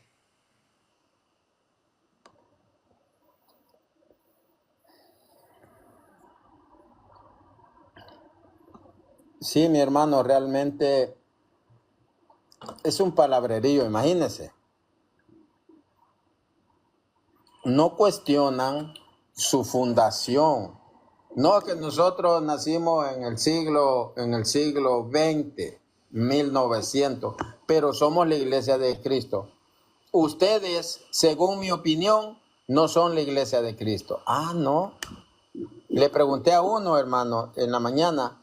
Sí, mi hermano, realmente es un palabrerío, imagínense. No cuestionan su fundación. No que nosotros nacimos en el siglo XX, 1900, pero somos la iglesia de Cristo. Ustedes, según mi opinión, no son la iglesia de Cristo. Ah, no. Le pregunté a uno, hermano, en la mañana,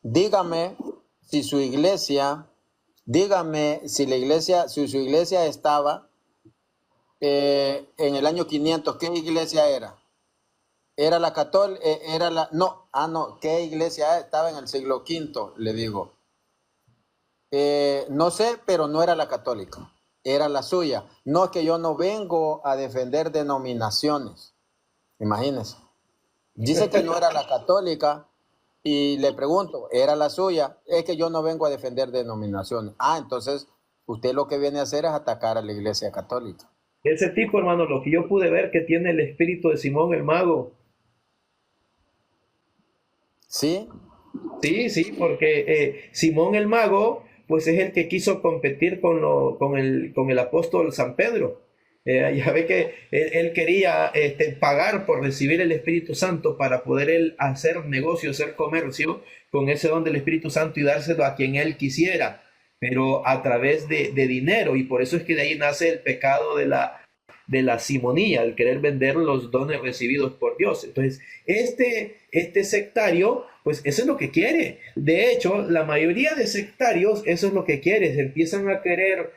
dígame si su iglesia, dígame si la iglesia, si su iglesia estaba en el año 500, ¿qué iglesia era? Era la católica, era la, no, no, ¿qué iglesia estaba en el siglo V? Le digo. No sé, pero no era la católica, era la suya. No, es que yo no vengo a defender denominaciones, imagínense. Dice que no era la católica y le pregunto, ¿era la suya? Es que yo no vengo a defender denominaciones. Ah, entonces usted lo que viene a hacer es atacar a la iglesia católica. Ese tipo, hermano, lo que yo pude ver que tiene el espíritu de Simón el mago. ¿Sí? Sí, porque Simón el mago, pues es el que quiso competir con el apóstol San Pedro. Ya ve que él quería pagar por recibir el Espíritu Santo para poder él hacer negocio, hacer comercio con ese don del Espíritu Santo y dárselo a quien él quisiera, pero a través de dinero. Y por eso es que de ahí nace el pecado de la simonía, el querer vender los dones recibidos por Dios. Entonces, este sectario, pues eso es lo que quiere. De hecho, la mayoría de sectarios, eso es lo que quiere. Se empiezan a querer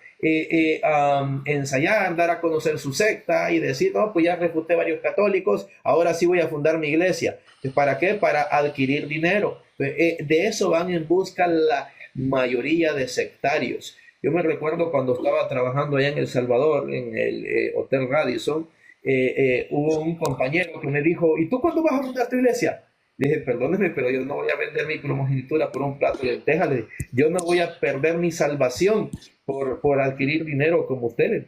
ensayar, dar a conocer su secta y decir, no, pues ya refuté varios católicos, ahora sí voy a fundar mi iglesia. Entonces, ¿para qué? Para adquirir dinero. De eso van en busca la mayoría de sectarios. Yo me recuerdo cuando estaba trabajando allá en El Salvador, en el Hotel Radisson, hubo un compañero que me dijo, ¿y tú cuándo vas a fundar tu iglesia? Le dije, perdóneme, pero yo no voy a vender mi primogenitura por un plato de lentejas. Yo no voy a perder mi salvación por adquirir dinero como ustedes.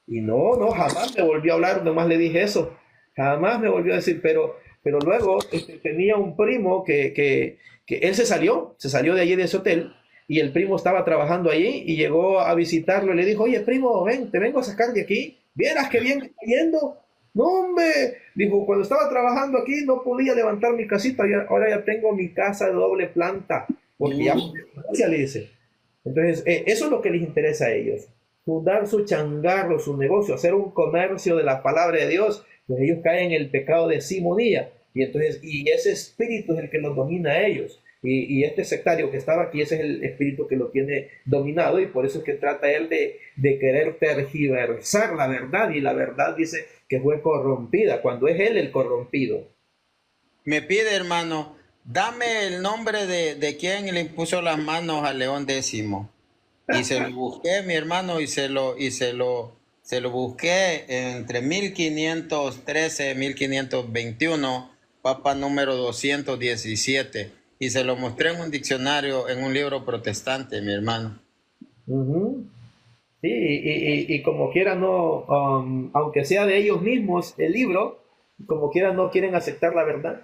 Y no, jamás me volvió a hablar, nomás le dije eso. Jamás me volvió a decir, pero luego tenía un primo que él se salió de allí de ese hotel, y el primo estaba trabajando allí y llegó a visitarlo y le dijo, oye primo, ven, te vengo a sacar de aquí, vieras qué bien está yendo. No hombre, dijo, cuando estaba trabajando aquí no podía levantar mi casita, ahora ya tengo mi casa de doble planta, porque ya le dice. Entonces, eso es lo que les interesa a ellos, fundar su changarro, su negocio, hacer un comercio de la palabra de Dios. Pues ellos caen en el pecado de simonía, y entonces, y ese espíritu es el que los domina a ellos. Y este sectario que estaba aquí, ese es el espíritu que lo tiene dominado, y por eso es que trata él de querer tergiversar la verdad, y la verdad dice que fue corrompida, cuando es él el corrompido. Me pide, hermano, dame el nombre de quien le impuso las manos a León X. Y se lo busqué, mi hermano, y se lo busqué entre 1513 y 1521, Papa número 217. Y se lo mostré en un diccionario, en un libro protestante, mi hermano. Sí, y como quiera no, aunque sea de ellos mismos el libro, como quiera no quieren aceptar la verdad,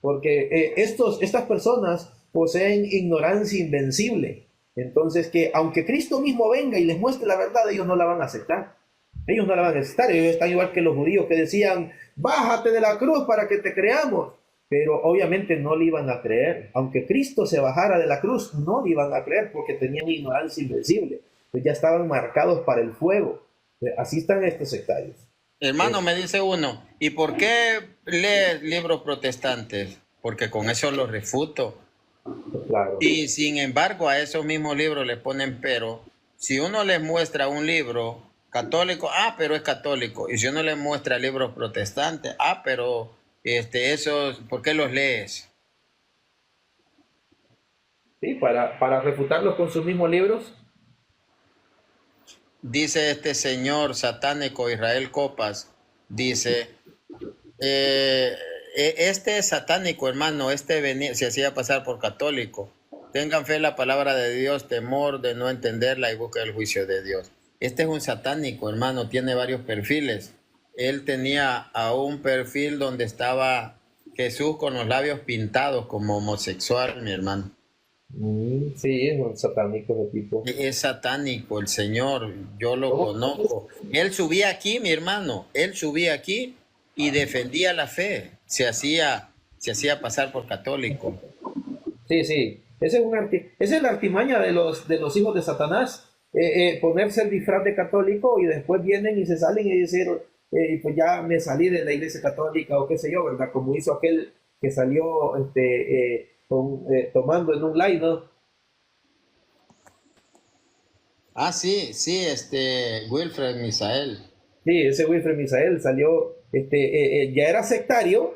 porque estas personas poseen ignorancia invencible. Entonces que aunque Cristo mismo venga y les muestre la verdad, ellos no la van a aceptar. Ellos no la van a aceptar. Ellos están igual que los judíos que decían, bájate de la cruz para que te creamos. Pero obviamente no le iban a creer. Aunque Cristo se bajara de la cruz, no le iban a creer porque tenían ignorancia invencible. Pues ya estaban marcados para el fuego. Así están estos sectarios. Hermano, me dice uno, ¿y por qué lees libros protestantes? Porque con eso los refuto. Claro. Y sin embargo, a esos mismos libros le ponen pero. Si uno les muestra un libro católico, pero es católico. Y si uno les muestra libros protestantes, pero esos, ¿por qué los lees? ¿sí? Para refutarlos con sus mismos libros. Dice este señor satánico Israel Copas, dice, este satánico, hermano, se hacía pasar por católico. Tengan fe en la palabra de Dios, temor de no entenderla y busca el juicio de Dios. Este es un satánico, hermano, tiene varios perfiles. Él tenía a un perfil donde estaba Jesús con los labios pintados como homosexual, mi hermano. Sí, es un satánico de tipo. Es satánico el señor, yo lo conozco. Él subía aquí, mi hermano, él subía aquí y defendía la fe. Se hacía pasar por católico. Sí, sí. Esa es la artimaña de los hijos de Satanás. Ponerse el disfraz de católico y después vienen y se salen y dicen, pues ya me salí de la iglesia católica o qué sé yo, ¿verdad? Como hizo aquel que salió tomando en un live, ¿no? Ah, sí, Wilfred Misael. Sí, ese Wilfred Misael salió, ya era sectario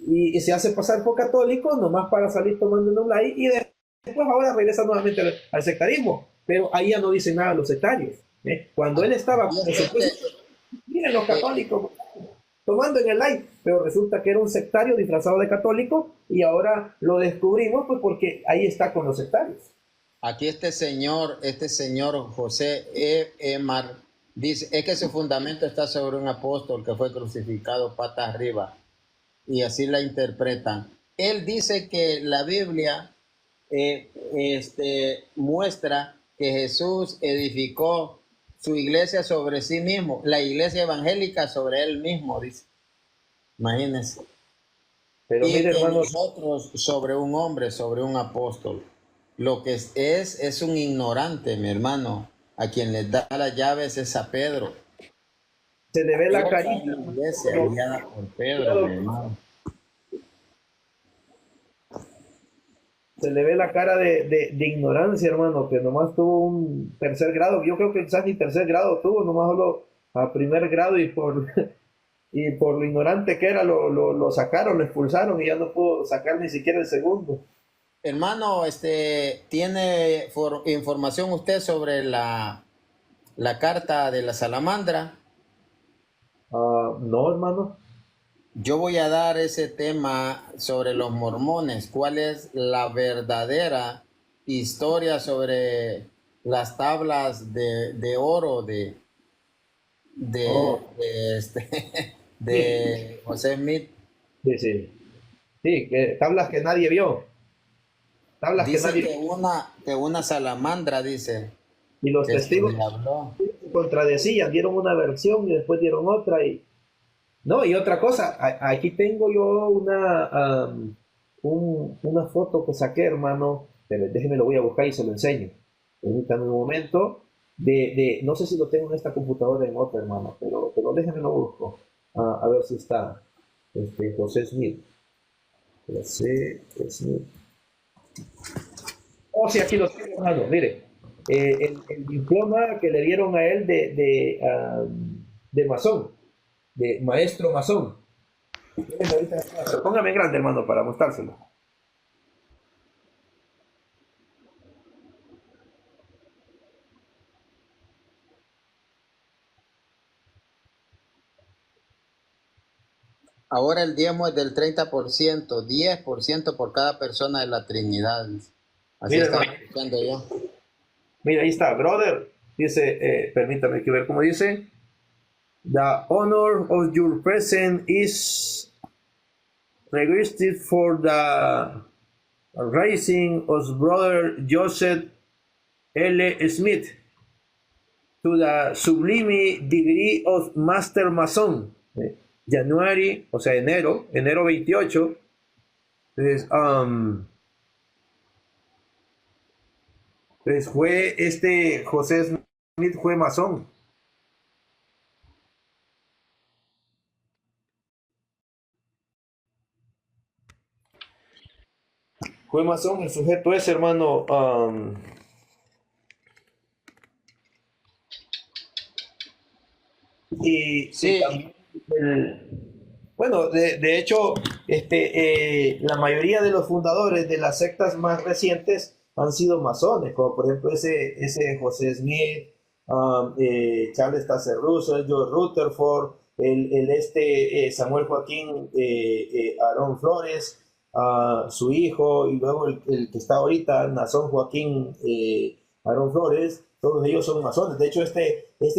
y se hace pasar por católico nomás para salir tomando en un live y después ahora regresa nuevamente al sectarismo, pero ahí ya no dicen nada los sectarios. Cuando él estaba, miren los católicos tomando en el live, pero resulta que era un sectario disfrazado de católico y ahora lo descubrimos pues porque ahí está con los sectarios. Aquí este señor José Emar dice, es que su fundamento está sobre un apóstol que fue crucificado patas arriba, y así la interpretan. Él dice que la Biblia muestra que Jesús edificó su iglesia sobre sí mismo, la iglesia evangélica sobre él mismo, dice. Imagínense. Pero y mire, hermano, nosotros sobre un hombre, sobre un apóstol. Lo que es un ignorante, mi hermano. A quien le da las llaves es a Pedro. se le ve la carita. Iglesia guiada por Pedro, mi hermano. Se le ve la cara de ignorancia, hermano, que nomás tuvo un tercer grado. Yo creo que quizás ni tercer grado tuvo, nomás solo a primer grado y por lo ignorante que era, lo sacaron, lo expulsaron y ya no pudo sacar ni siquiera el segundo. Hermano, ¿tiene información usted sobre la carta de la salamandra? No, hermano. Yo voy a dar ese tema sobre los mormones. ¿Cuál es la verdadera historia sobre las tablas de oro de José Smith? Sí, sí. Sí, que tablas que nadie vio. Tablas Dice que nadie vio. que una salamandra, dice. Y los testigos contradecían, dieron una versión y después dieron otra. No, y otra cosa, aquí tengo yo una foto que saqué, hermano, pero déjeme lo voy a buscar y se lo enseño. Permítame un momento, no sé si lo tengo en esta computadora o en otra, hermano, pero déjeme lo busco, a ver si está, José Smith. José Smith. Oh, sí, aquí lo tengo, hermano, mire, el diploma que le dieron a él de masón, de maestro masón. Póngame en grande, hermano, para mostrárselo. Ahora el diezmo es del 30%, 10% por cada persona de la Trinidad. Así Mira, está escuchando yo. Mira, ahí está, brother. Dice, permítame que ver cómo dice. The honor of your presence is requested for the raising of brother Joseph L. Smith to the sublime degree of Master Mason. January, o sea, enero 28. Entonces, pues fue José Smith fue masón. Fue masón el sujeto ese, hermano. Y Sí. Bueno, de hecho, la mayoría de los fundadores de las sectas más recientes han sido masones, como por ejemplo ese José Smith, Charles Taze Russell, George Rutherford, Samuel Joaquín Aarón Flores, su hijo, y luego el que está ahorita, Nazón Joaquín Aarón Flores, todos ellos son masones. De hecho,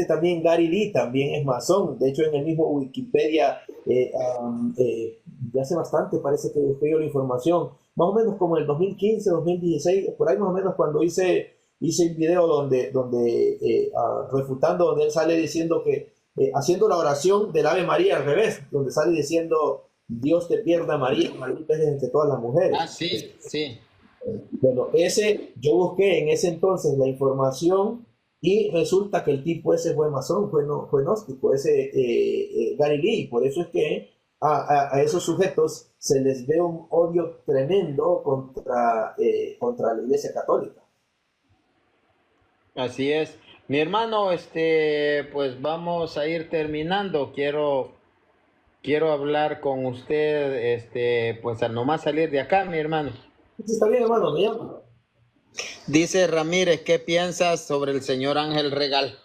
también Gary Lee también es masón. De hecho, en el mismo Wikipedia, ya hace bastante parece que busqué yo la información, más o menos como en el 2015, 2016, por ahí más o menos cuando hice un video refutando, donde él sale diciendo que, haciendo la oración del Ave María al revés, donde sale diciendo, Dios te pierda María, maldita eres entre todas las mujeres. Ah, sí, sí. Bueno, yo busqué en ese entonces la información y resulta que el tipo ese fue masón, fue gnóstico, Gary Lee. Por eso es que a esos sujetos se les ve un odio tremendo contra la Iglesia Católica. Así es. Mi hermano, pues vamos a ir terminando. Quiero hablar con usted, pues al nomás salir de acá, mi hermano. Está bien, hermano, me llama. Dice Ramírez, ¿qué piensas sobre el señor Ángel Regal?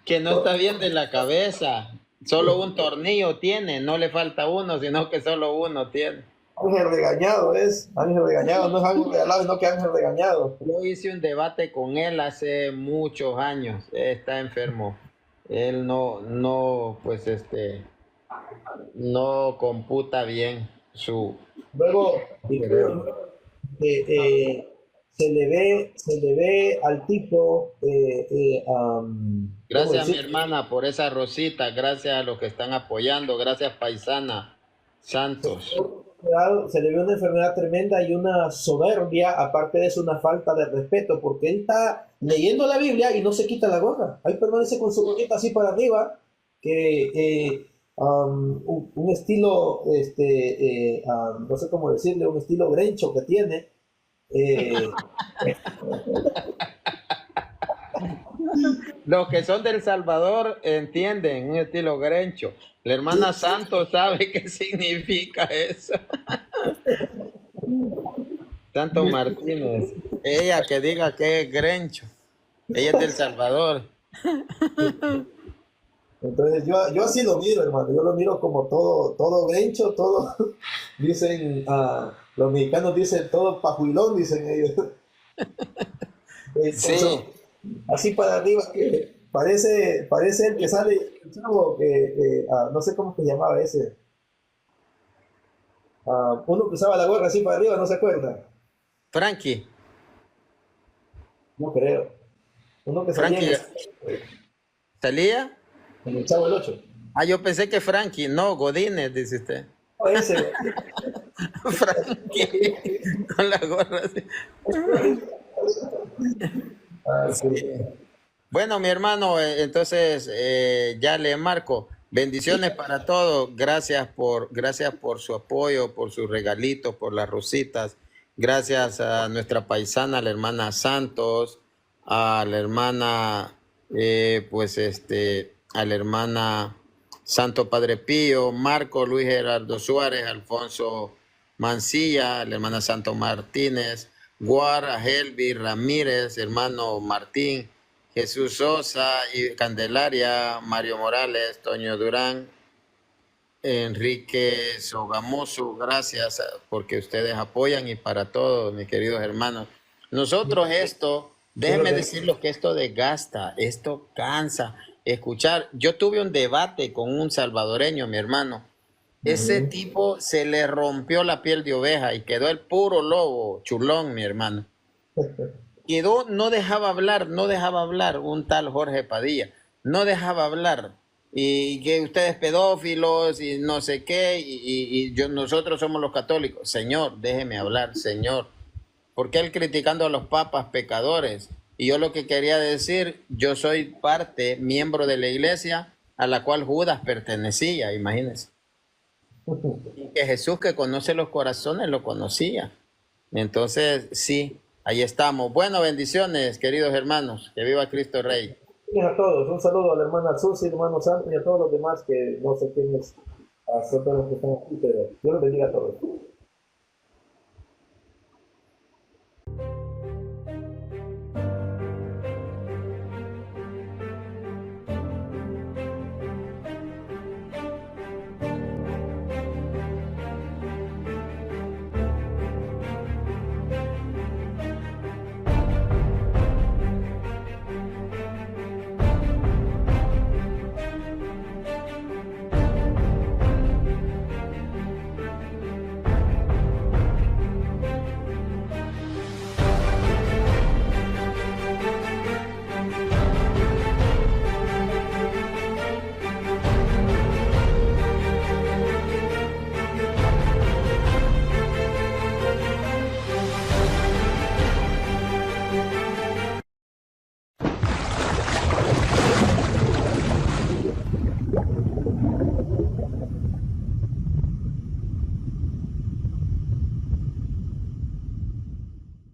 Que no está bien de la cabeza. Solo un tornillo tiene, no le falta uno, sino que solo uno tiene. Ángel regañado Ángel regañado, no es Ángel regalado, sino que Ángel regañado. Yo hice un debate con él hace muchos años, está enfermo. Él no computa bien su... Luego, se le ve al tipo... Gracias, mi hermana, por esa rosita. Gracias a los que están apoyando. Gracias, paisana Santos. Se le ve una enfermedad tremenda y una soberbia, aparte de eso, una falta de respeto, porque él está leyendo la Biblia y no se quita la gorra. Ahí permanece con su gorrita así para arriba, que un estilo, no sé cómo decirle, un estilo grencho que tiene. Los que son del Salvador entienden un estilo grencho. La hermana Santos sabe qué significa eso. Santos Martínez. Ella que diga que es grencho. Ella es del Salvador. Entonces yo así lo miro, hermano. Yo lo miro como todo grencho, todo. Dicen, los mexicanos dicen todo pajuilón, dicen ellos. Sí. Así para arriba, que parece el que sale, el chavo, no sé cómo se llamaba ese. Uno que usaba la gorra así para arriba, ¿no se acuerda? Frankie. No creo. Uno que Frankie. ¿Salía? En el Chavo del 8. Yo pensé que Frankie. No, Godínez, dice usted. No, ese. Frankie. Con la gorra así. Sí. Bueno, mi hermano, entonces ya le marco. Bendiciones para todos. Gracias por su apoyo, por sus regalitos, por las rositas. Gracias a nuestra paisana, la hermana Santos, a la hermana, a la hermana Santo Padre Pío, Marco Luis Gerardo Suárez, Alfonso Mancilla, la hermana Santo Martínez, Guara, Helvi, Ramírez, hermano Martín, Jesús Sosa y Candelaria, Mario Morales, Toño Durán, Enrique Sogamoso, gracias porque ustedes apoyan y para todos, mis queridos hermanos. Nosotros déjenme decirles que esto desgasta, esto cansa. Escuchar, yo tuve un debate con un salvadoreño, mi hermano. Ese tipo se le rompió la piel de oveja y quedó el puro lobo, chulón, mi hermano. No dejaba hablar, un tal Jorge Padilla, no dejaba hablar. Y que ustedes pedófilos y no sé qué, nosotros somos los católicos. Señor, déjeme hablar, señor. ¿Por qué él criticando a los papas pecadores? Y yo lo que quería decir, yo soy miembro de la iglesia a la cual Judas pertenecía, imagínense. Y que Jesús, que conoce los corazones, lo conocía. Entonces, sí, ahí estamos. Bueno, bendiciones, queridos hermanos. Que viva Cristo Rey. A todos, un saludo a la hermana Susi, hermano Santo y a todos los demás que no sé quiénes son los que están aquí, pero Dios los bendiga a todos.